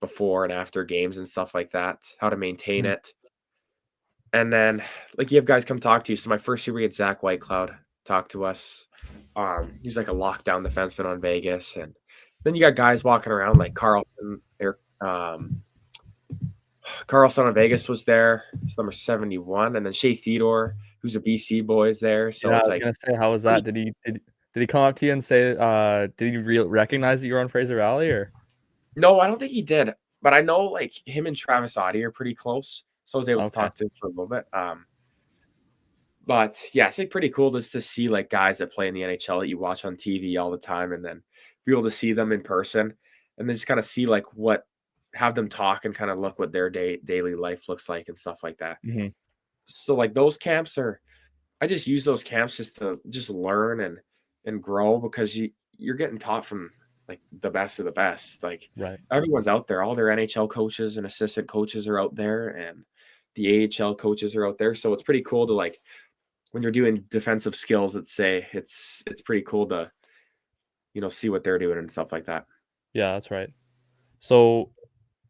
before and after games and stuff like that, how to maintain Mhm. it. And then like you have guys come talk to you. So my first year we had Zach Whitecloud talk to us. He's like a lockdown defenseman on Vegas. And then you got guys walking around like Carlson on Vegas was there. He's number 71. And then Shea Theodore, who's a BC boy, is there. So Yeah, I it's was like gonna say, how was that? Did he come up to you and say, did he recognize that you were on Fraser Valley, or? no, I don't think he did. But I know like him and Travis Audie are pretty close. So I was able to Okay. talk to him for a little bit. But yeah, it's like pretty cool just to see like guys that play in the NHL that you watch on TV all the time and then be able to see them in person and then just kind of see like have them talk and kind of look what their daily life looks like and stuff like that. Mhm. So like those camps I just use those camps just to just learn and grow because you're getting taught from like the best of the best. Like Right. everyone's out there, all their NHL coaches and assistant coaches are out there and the AHL coaches are out there. So it's pretty cool to like when you're doing defensive skills, it's pretty cool to see what they're doing and stuff like that. Yeah, that's right. So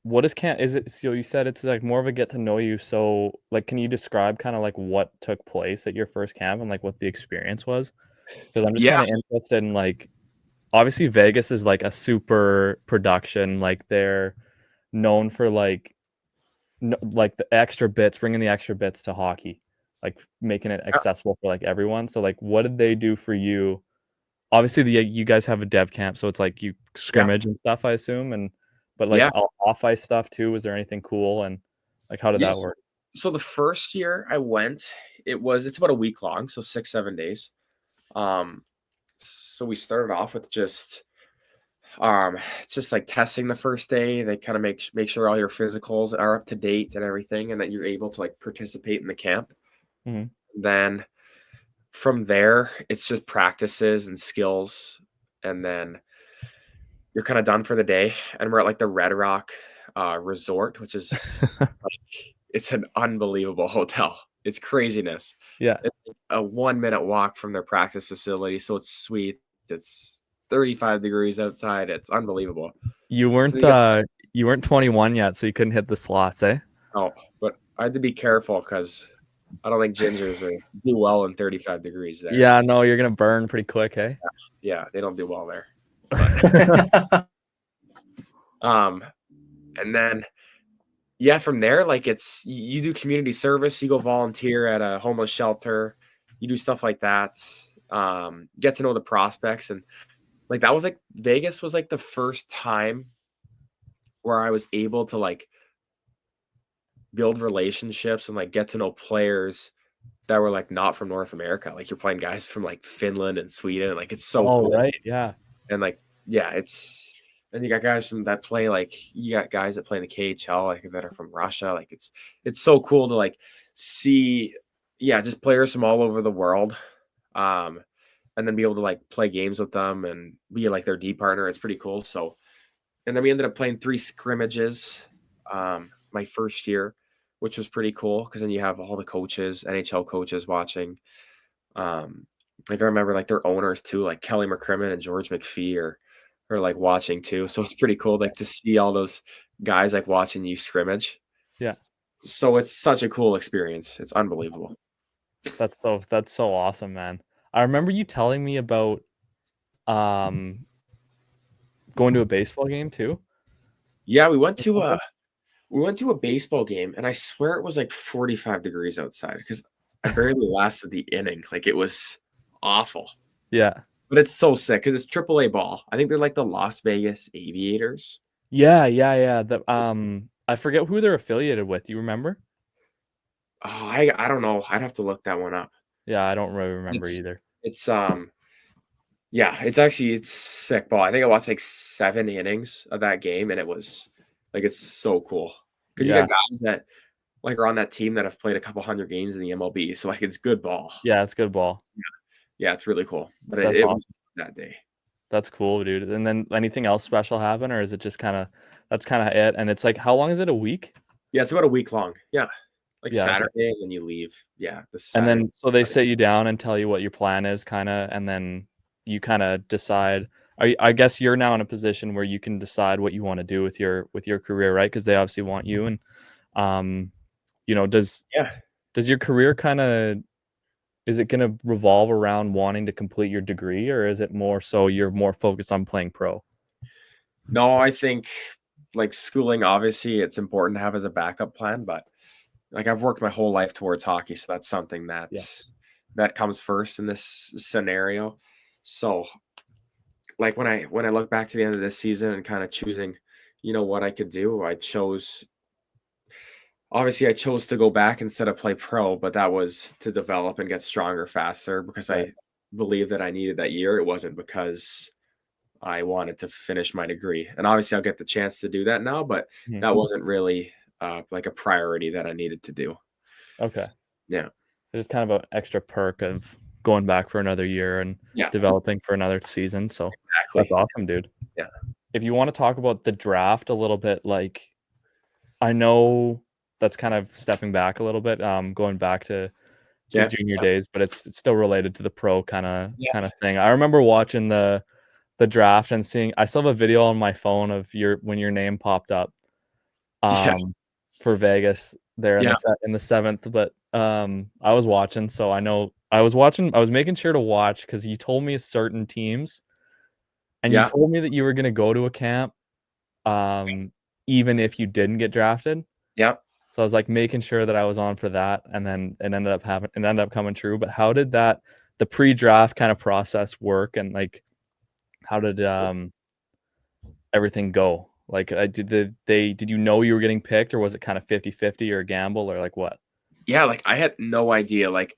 what is camp? Is it, so you said it's like more of a get to know you. So like, can you describe kind of like what took place at your first camp and like what the experience was? Because I'm just Yeah, kind of interested in like, obviously Vegas is like a super production. Like they're known for like, like the extra bits, bringing the extra bits to hockey, like making it accessible for like everyone. So like, what did they do for you? Obviously, you guys have a dev camp, so it's like you yeah, scrimmage and stuff, I assume, but like yeah, off ice stuff too. Was there anything cool, and like how did that yes. work? So the first year I went, it's about a week long, so 6-7 days. So we started off with just like testing the first day. They kind of make sure all your physicals are up to date and everything, and that you're able to like participate in the camp. Mhm. Then from there, it's just practices and skills, and then you're kind of done for the day. And we're at like the Red Rock Resort, which is like it's an unbelievable hotel. It's craziness. Yeah, It's like a 1 minute walk from their practice facility, so it's sweet. It's 35 degrees outside. It's unbelievable. you So weren't you get uh you weren't 21 yet, so you couldn't hit the slots, eh? oh, but I had to be careful because I don't think gingers do well in 35 degrees there. Yeah, no, you're gonna burn pretty quick, eh? Yeah, they don't do well there. But um, and then yeah, from there, like you do community service, you go volunteer at a homeless shelter, you do stuff like that. Get to know the prospects and like that was like Vegas was like the first time where I was able to like build relationships and like get to know players that were like not from North America. Like you're playing guys from like Finland and Sweden. Like it's so Oh, cool. right, yeah. And like, yeah, and you got guys that play like you got guys that play in the KHL like that are from Russia. Like it's so cool to like see, yeah, just players from all over the world. And then be able to like play games with them and be like their D partner. It's pretty cool. So and then we ended up playing 3 scrimmages my first year, which was pretty cool because then you have all the coaches, NHL coaches watching. Like I remember like their owners too, like Kelly McCrimmon and George McPhee are like watching too. So it's pretty cool like to see all those guys like watching you scrimmage. Yeah. So it's such a cool experience. It's unbelievable. That's so awesome, man. I remember you telling me about um going to a baseball game too. Yeah, we went to a baseball game and I swear it was like 45 degrees outside because I barely lasted the inning. Like it was awful. Yeah. But it's so sick because it's AAA ball. I think they're like the Las Vegas Aviators. Yeah. I forget who they're affiliated with. Do you remember? Oh, I don't know. I'd have to look that one up. Yeah, I don't really remember It's either. It's yeah, it's sick ball. I think I watched like 7 innings of that game, and it was like it's so cool because you Yeah. got guys that like are on that team that have played a couple hundred games in the MLB. So like it's good ball. Yeah, it's good ball. Yeah, it's really cool. But That's it awesome. was that day. That's cool, dude. And then anything else special happen, or is it just that's kind of it? And it's like, how long is it? A week? Yeah, it's about a week long. Yeah. Like Yeah. Okay. Saturday, and then you leave. Yeah, the And Saturday. then so they sit you down and tell you what your plan is, kind of, and then you kind of decide. I guess you're now in a position where you can decide what you want to do with your career, right? Because they obviously want you. And does Yeah. your career kind of, is it going to revolve around wanting to complete your degree, or is it more so you're more focused on playing pro? No, I think like schooling, obviously, it's important to have as a backup plan, but like I've worked my whole life towards hockey, so that's something that comes first in this scenario. So, like when I look back to the end of this season and kind of choosing, what I could do, I chose to go back instead of play pro, but that was to develop and get stronger faster because Right. I believe that I needed that year. It wasn't because I wanted to finish my degree. And obviously I'll get the chance to do that now, but Mhm. that wasn't really like a priority that I needed to do. Okay. Yeah. There's kind of an extra perk of going back for another year and Yeah, developing for another season. So that's exactly. awesome, dude. Yeah. If you want to talk about the draft a little bit, like I know that's kind of stepping back a little bit, going back to Yeah. junior days, but it's still related to the pro kind Yeah. of thing. I remember watching the draft and seeing. I still have a video on my phone of when your name popped up, Yeah. for Vegas there in Yeah. the seventh. But I was watching, so I know I was watching. I was making sure to watch because you told me certain teams, and you Yeah. told me that you were going to go to a camp, even if you didn't get drafted. Yeah. So I was like making sure that I was on for that, and then it ended up coming true. But how did the pre-draft kind of process work, and like how did everything go? Like, did you know you were getting picked, or was it kind of 50-50 or a gamble, or like what? Yeah. Like I had no idea. Like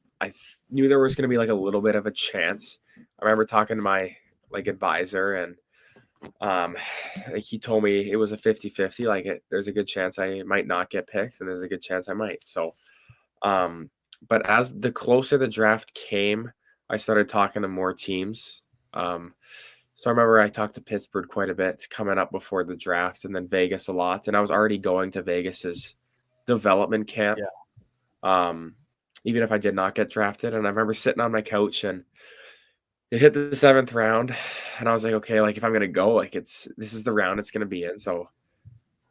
knew there was going to be like a little bit of a chance. I remember talking to my like advisor, and like he told me it was a 50-50. Like there's a good chance I might not get picked, and there's a good chance I might. So but as the closer the draft came, I started talking to more teams. So I remember I talked to Pittsburgh quite a bit coming up before the draft, and then Vegas a lot. And I was already going to Vegas's development camp, Yeah. even if I did not get drafted. And I remember sitting on my couch, and it hit the 7th round, and I was like, okay, like if I'm gonna go, like this is the round it's gonna be in. So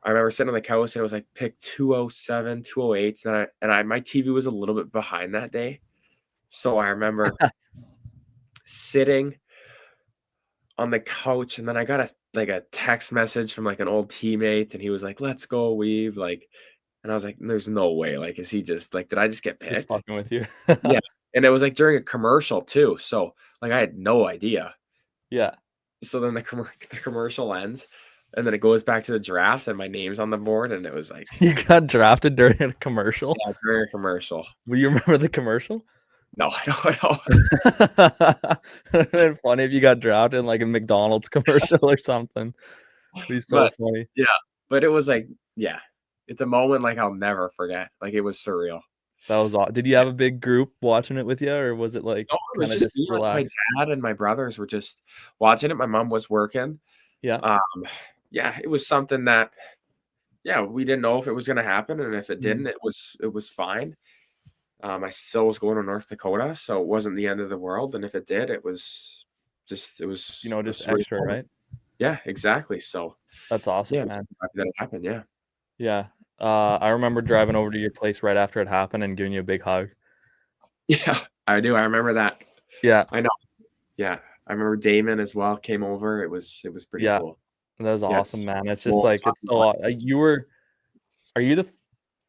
I remember sitting on the couch, and it was like pick 207, 208. And I my TV was a little bit behind that day. So I remember sitting on the couch, and then I got a text message from like an old teammate, and he was like, "Let's go, Weave." Like, and I was like, "There's no way. Like, is he just like, did I just get Just picked?" fucking with you. Yeah. And it was like during a commercial too. So like I had no idea. Yeah. So then the commercial ends, and then it goes back to the draft, and my name's on the board, and it was like, You got drafted during a commercial. yeah, during a commercial. Will you remember the commercial? No, I don't know. It'd been funny if you got drafted in like a McDonald's commercial or something. It'd be so But funny. yeah, but it was like, yeah, it's a moment like I'll never forget. Like it was surreal. That was aw Did you have a big group watching it with you, or was it like No, it was kinda just just me, like, my relaxed? dad and my brothers were just watching it. My mom was working. Yeah. Um, yeah, it was something that, yeah, we didn't know if it was gonna happen, and if it Mhm. didn't, it was fine. I still was going to North Dakota, so it wasn't the end of the world, and if it did, it was just a Just surreal extra, moment. right? Yeah, exactly. So, That's yeah, awesome, I'm man. super happy that it happened, yeah. Yeah. I remember driving over to your place right after it happened and giving you a big hug. Yeah, I do. I remember that. Yeah. I know. Yeah. I remember Damon as well came over. It was pretty Yeah. cool. That was Yeah, awesome, it's man. It's just cool like it's talking so about are you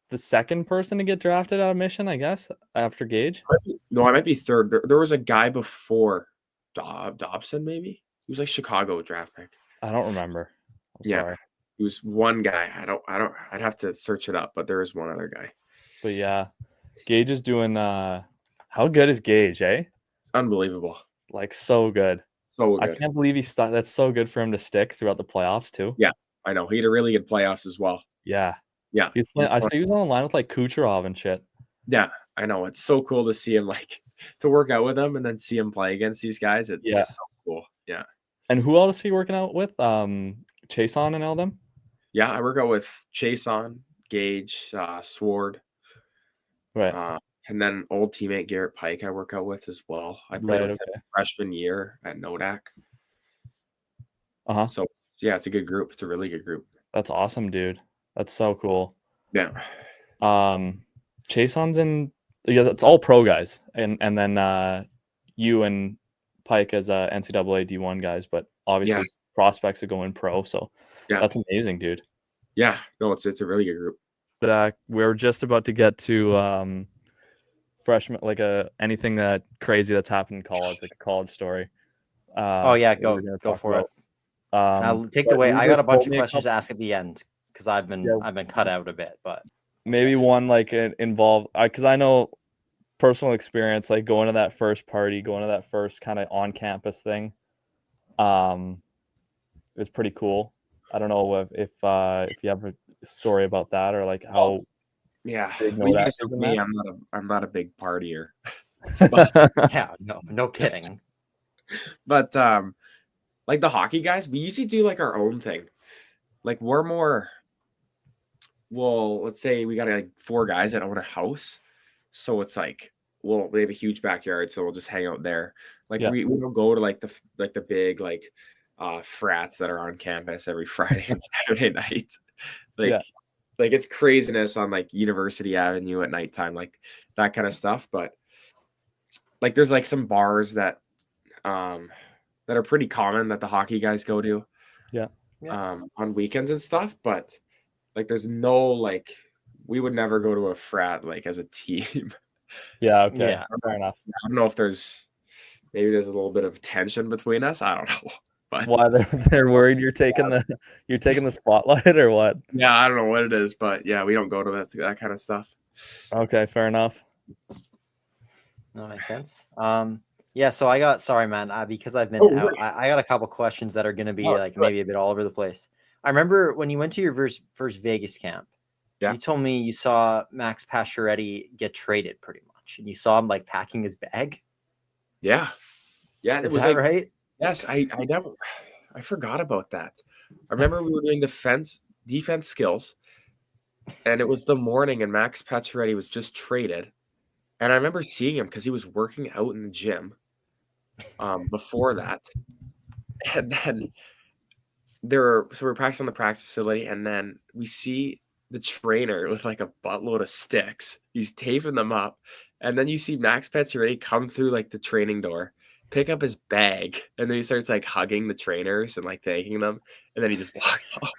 the second person to get drafted out of Mission, I guess, after Gage? no, I might be 3rd. There was a guy before Dobson, maybe? He was like Chicago draft pick. I don't remember. I'm Yeah. sorry. He was one guy. I'd have to search it up, but there is one other guy. But yeah, Gage is doing how good is Gage, eh? Unbelievable. Like so good. So I good. can't believe he stuck. That's so good for him to stick throughout the playoffs too. Yeah, I know. He had a really good playoffs as well. Yeah. Yeah. He's playing, I see he was on the line with like Kucherov and shit. Yeah, I know. It's so cool to see him like to work out with him and then see him play against these guys. It's Yeah. so cool. Yeah. And who else are you working out with? Chason and all them? Yeah, I work out with Chason, Gage, Sword, Right. and then old teammate Garrett Pike I work out with as well. I played Right, with him freshman year at Nodak. Uh-huh. So yeah, it's a good group. It's a really good group. That's awesome, dude. That's so cool. Yeah. Chason's in, yeah, that's all pro guys. And then you and Pike as NCAA D1 guys, but obviously prospects are going pro. So that's amazing, dude. Yeah. No, it's a really good group. We're just about to get to freshman, like anything that crazy that's happened in college, like a college story. Oh yeah, go for it. I'll take the way. I got a bunch of questions to ask at the end because I've been cut out a bit, but maybe one like involved because I know personal experience, like going to that first party, going to that first kind of on campus thing, is pretty cool. I don't know if you have a story about that or like how. Yeah, big well, you Nodak guys is know in me. that. I'm not a big partier. yeah, no kidding. But like the hockey guys, we usually do like our own thing. Like we're more. Well, let's say we got like 4 guys that own a house, so it's like, well, we have a huge backyard, so we'll just hang out there. Like we don't go to like the big like frats that are on campus every Friday and Saturday night. Like it's craziness on like University Avenue at nighttime, like that kind of stuff. But like there's like some bars that are pretty common that the hockey guys go to on weekends and stuff. But like there's no like we would never go to a frat like as a team. Yeah, okay. Yeah, fair enough. I don't know if there's a little bit of tension between us. I don't know. But why they're worried you're taking the spotlight or what? Yeah, I don't know what it is, but yeah, we don't go to that kind of stuff. Okay, fair enough. That makes sense. Yeah, so sorry, man, because I've been out. I got a couple questions that are going to be maybe a bit all over the place. I remember when you went to your first Vegas camp, you told me you saw Max Pacioretty get traded pretty much, and you saw him like packing his bag. Yeah. Is that right? Yes, I forgot about that. I remember we were doing defense skills, and it was the morning, and Max Pacioretty was just traded, and I remember seeing him because he was working out in the gym before that, and then we're practicing on the practice facility, and then we see the trainer with like a buttload of sticks. He's taping them up, and then you see Max Pacioretty come through like the training door, pick up his bag, and then he starts like hugging the trainers and like thanking them, and then he just walks off.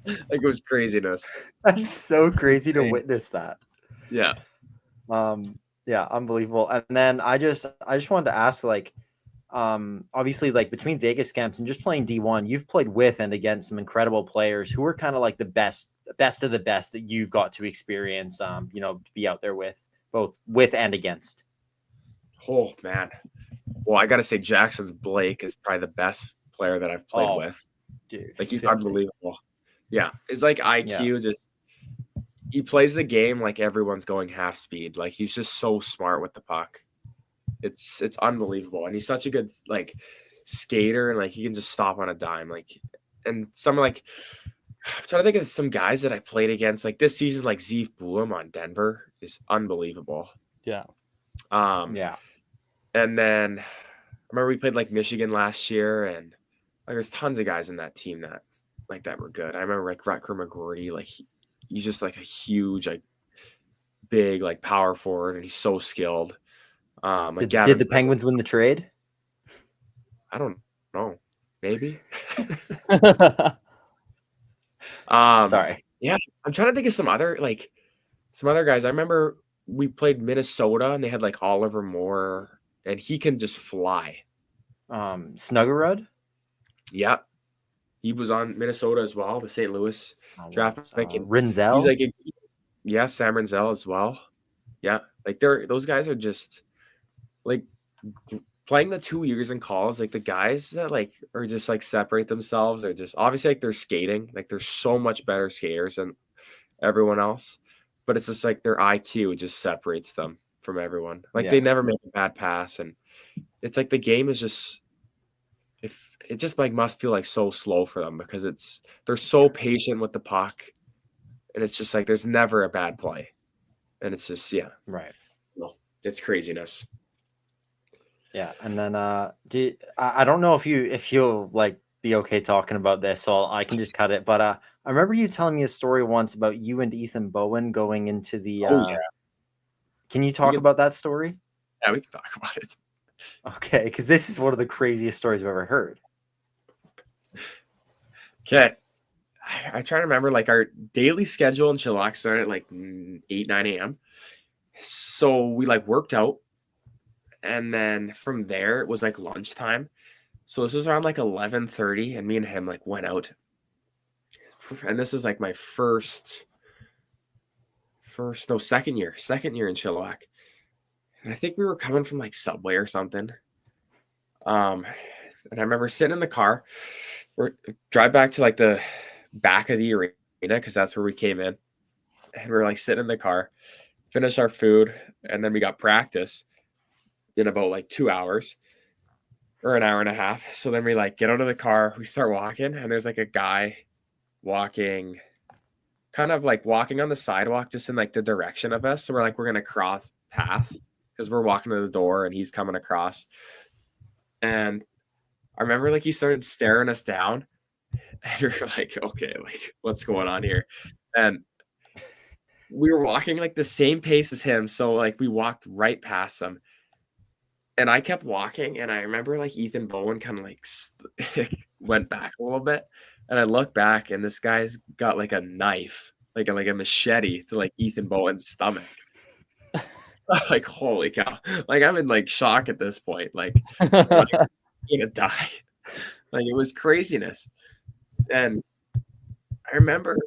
Like it was craziness. That's so crazy to witness that. Yeah. Yeah, unbelievable. And then I just wanted to ask, like, obviously, like between Vegas camps and just playing D1, you've played with and against some incredible players who are kind of like the best of the best that you've got to experience, be out there with, both with and against. Oh man. Well, I gotta say Jackson's Blake is probably the best player that I've played with. Dude, like he's unbelievable. Yeah. It's like IQ just he plays the game like everyone's going half speed. Like he's just so smart with the puck. It's unbelievable. And he's such a good like skater, and like he can just stop on a dime. Like, and some like I'm trying to think of some guys that I played against like this season, like Zeev Boom on Denver is unbelievable. Yeah. And then I remember we played like Michigan last year, and like there's tons of guys in that team that were good. I remember like Rutger McGordy, like he's just like a huge, like big, like power forward, and he's so skilled. Like did the Penguins win the trade? I don't know. Maybe. Sorry. Yeah, I'm trying to think of some other guys. I remember we played Minnesota, and they had like Oliver Moore, and he can just fly. Snuggerud? Yeah. He was on Minnesota as well, the St. Louis draft pick. Rinzel? He's like Sam Rinzel as well. Yeah. Like those guys are just like playing the 2 years in college, like the guys that like are just like separate themselves are just obviously like they're skating, like they're so much better skaters than everyone else, but it's just like their IQ just separates them from everyone. Like they never make a bad pass, and it's like the game is just if it just like must feel like so slow for them because they're so patient with the puck, and it's just like there's never a bad play, and it's just Right. no, it's craziness. Yeah, and then I don't know if you'll like be okay talking about this, so I can just cut it. But I remember you telling me a story once about you and Ethan Bowen going into the. Oh yeah, Can you talk about that story? yeah, we can talk about it. Okay, because this is one of the craziest stories I've ever heard. Okay, I try to remember like our daily schedule in Chillax started at like 8, 9 a.m. So we like worked out, and then from there it was like lunchtime. So this was around like 11:30, and me and him like went out. And this is like my second year in Chilliwack. And I think we were coming from like Subway or something. And I remember sitting in the car, or drive back to like the back of the arena because that's where we came in. And we were like sitting in the car, finish our food, and then we got practice in about like 2 hours or an hour and a half. So then we like get out of the car, we start walking, and there's like a guy walking, kind of like walking on the sidewalk just in like the direction of us. So we're like, we're gonna cross paths because we're walking to the door and he's coming across. And I remember like he started staring us down, and we were like, okay, like what's going on here? And we were walking like the same pace as him. So like we walked right past him. And I kept walking, and I remember like Ethan Bowen kind of like went back a little bit, and I look back, and this guy's got like a knife, like a machete to like Ethan Bowen's stomach. Like holy cow! Like I'm in like shock at this point. Like I'm gonna die. Like it was craziness. And I remember,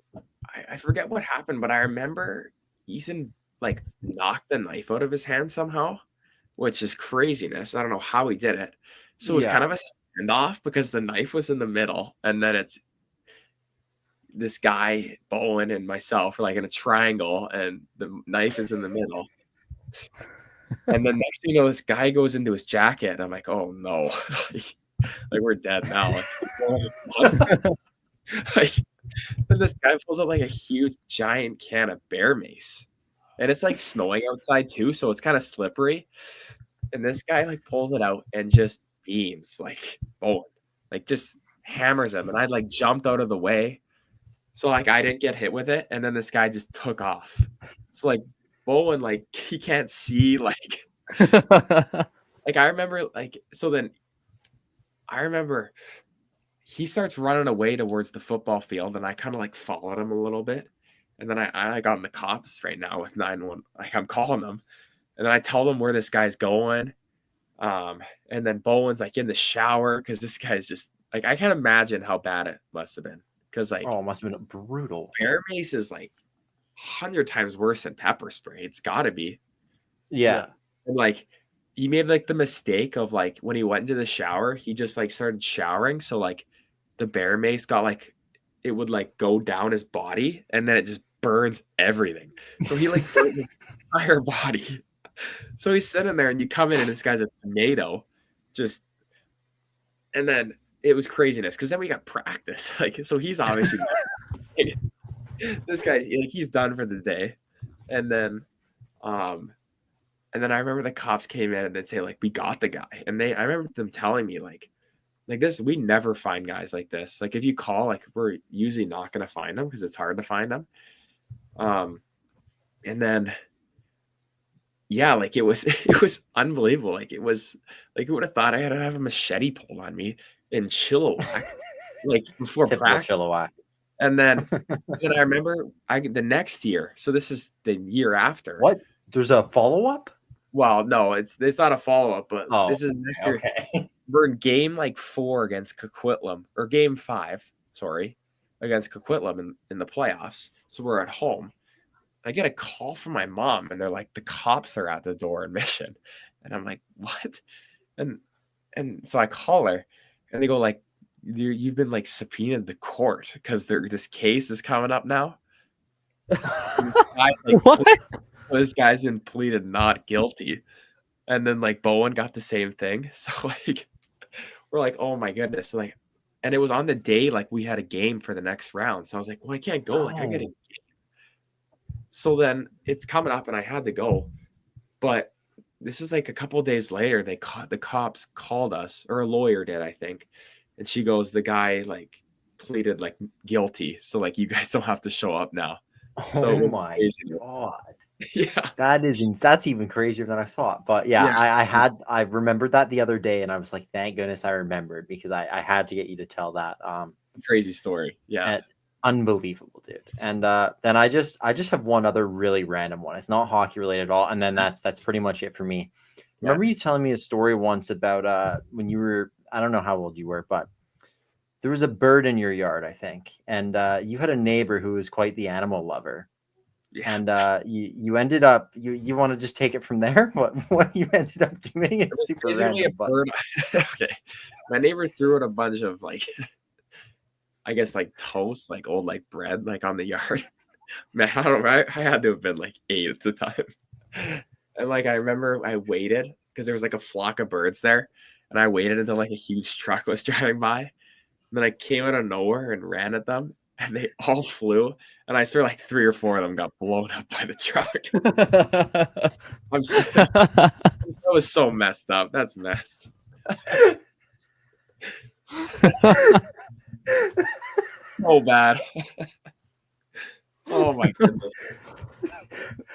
I forget what happened, but I remember Ethan like knocked the knife out of his hand somehow, which is craziness. I don't know how he did it. So it was kind of a standoff because the knife was in the middle, and then it's this guy, Bowen, and myself are like in a triangle, and the knife is in the middle. And then next thing you know, this guy goes into his jacket, and I'm like, oh no, like we're dead now. Like, then this guy pulls out like a huge giant can of bear mace, and it's like snowing outside too, so it's kind of slippery. And this guy like pulls it out and just beams like Bowen, like just hammers him. And I like jumped out of the way, so like I didn't get hit with it. And then this guy just took off. So like Bowen, like he can't see, like like I remember like so then I remember he starts running away towards the football field, and I kind of like followed him a little bit. And then I got in the cops right now with 911. Like I'm calling them, and then I tell them where this guy's going. And then Bowen's like in the shower because this guy's just like I can't imagine how bad it must have been. Because like it must have been brutal. Bear mace is like 100 times worse than pepper spray. It's gotta be. Yeah. And like he made like the mistake of like when he went into the shower, he just like started showering. So like the bear mace got like it would like go down his body, and then it just burns everything. So he like burned his entire body. So he's sitting there, and you come in, and this guy's a tomato, just, and then it was craziness because then we got practice. Like, so he's obviously this guy, like, he's done for the day, and then I remember the cops came in and they'd say like, we got the guy, and I remember them telling me like this, we never find guys like this. Like if you call, like we're usually not gonna find them because it's hard to find them. And then. Yeah, like it was unbelievable. Like it was like who would have thought I had to have a machete pulled on me in Chilliwack, like before practice. Chilliwack. And then I remember the next year. So this is the year after. What? There's a follow-up? Well, no, it's not a follow-up, but this is next year. Okay. We're in game like 4 against Coquitlam, or game 5, sorry, against Coquitlam in the playoffs. So we're at home. I get a call from my mom, and they're like, the cops are at the door in Mission. And I'm like, what? And so I call her, and they go like, you've been like subpoenaed to court because this case is coming up now. What? This guy's been pleaded not guilty. And then like Bowen got the same thing. So like we're like, oh my goodness. Like, and it was on the day like we had a game for the next round. So I was like, well, I can't go. Like I get a game. So then it's coming up and I had to go. But this is like a couple of days later, the cops called us, or a lawyer did, I think. And she goes, the guy like pleaded like guilty. So like you guys don't have to show up now. So Oh my God. Yeah. That's even crazier than I thought. But yeah, I remembered that the other day, and I was like, thank goodness I remembered, because I had to get you to tell that. Crazy story. Yeah. Unbelievable, dude. And then I just have one other really random one. It's not hockey related at all. And then that's pretty much it for me. Remember you telling me a story once about when you were, I don't know how old you were, but there was a bird in your yard, I think. And you had a neighbor who was quite the animal lover. Yeah. And you ended up, you want to just take it from there? What you ended up doing? It's super random. Okay. My neighbor threw out a bunch of like, I guess like toast, like old like bread, like on the yard. Man, I don't know. I had to have been like 8 at the time. And like I remember I waited because there was like a flock of birds there, and I waited until like a huge truck was driving by. And then I came out of nowhere and ran at them, and they all flew. And I swear like 3 or 4 of them got blown up by the truck. That was so messed up. That's messed. So bad. Oh my goodness.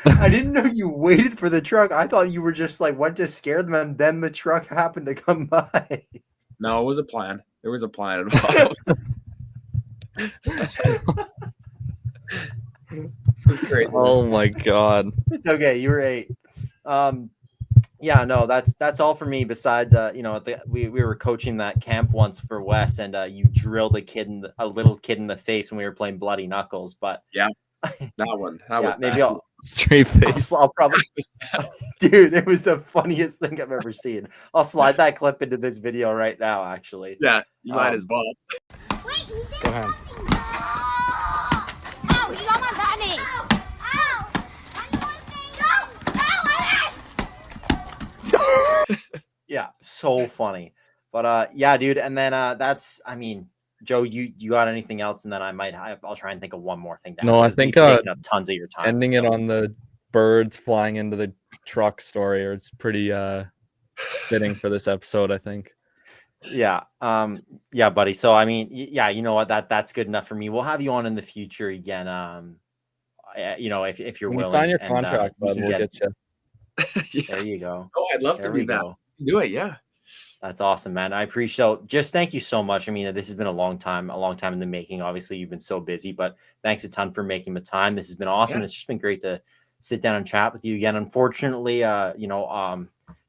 I didn't know you waited for the truck. I thought you were just like went to scare them, and then the truck happened to come by. No, it was a plan. There was a plan involved. It was great. Oh my God. It's okay. You were 8. Yeah, no, that's all for me. Besides, we were coaching that camp once for West, and you drilled a little kid in the face when we were playing Bloody Knuckles. But yeah, that was maybe bad. I'll straight face. I'll probably, dude, it was the funniest thing I've ever seen. I'll slide that clip into this video right now. Actually, yeah, you might as well. Wait, go ahead. Ow, you got my bunny. Yeah, so funny. But yeah, dude, and then that's, I mean, Joe, you got anything else? And then I'll try and think of one more thing. No, I think taking up tons of your time. Ending it on the birds flying into the truck story, or it's pretty fitting for this episode, I think. Yeah. Yeah, buddy. So I mean, yeah, you know what? That's good enough for me. We'll have you on in the future again. If you're when willing. You sign your contract, bud, we'll get you. Yeah. There you go. Oh, I'd love to be back. Do it, yeah. That's awesome, man. I appreciate. So just thank you so much. I mean, this has been a long time in the making. Obviously, you've been so busy, but thanks a ton for making the time. This has been awesome. Yeah. It's just been great to sit down and chat with you again. Unfortunately,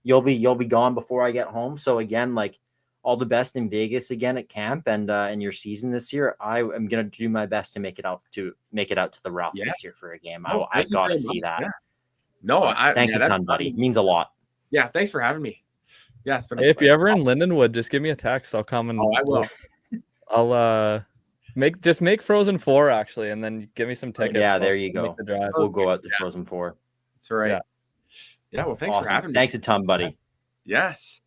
you'll be gone before I get home. So again, like, all the best in Vegas again at camp and in your season this year. I am gonna do my best to make it out to the Ralph this year for a game. Oh, I gotta see that. Yeah. No, thanks a ton, buddy. It means a lot. Yeah, thanks for having me. Yeah, it's been if you're ever in Lindenwood, just give me a text. I'll come and I will. I'll make Frozen 4 actually, and then give me some tickets. Yeah, there you go. The drive. We'll go out to Frozen 4. That's right. Yeah. Well, thanks for having me. Thanks a ton, buddy. Yes.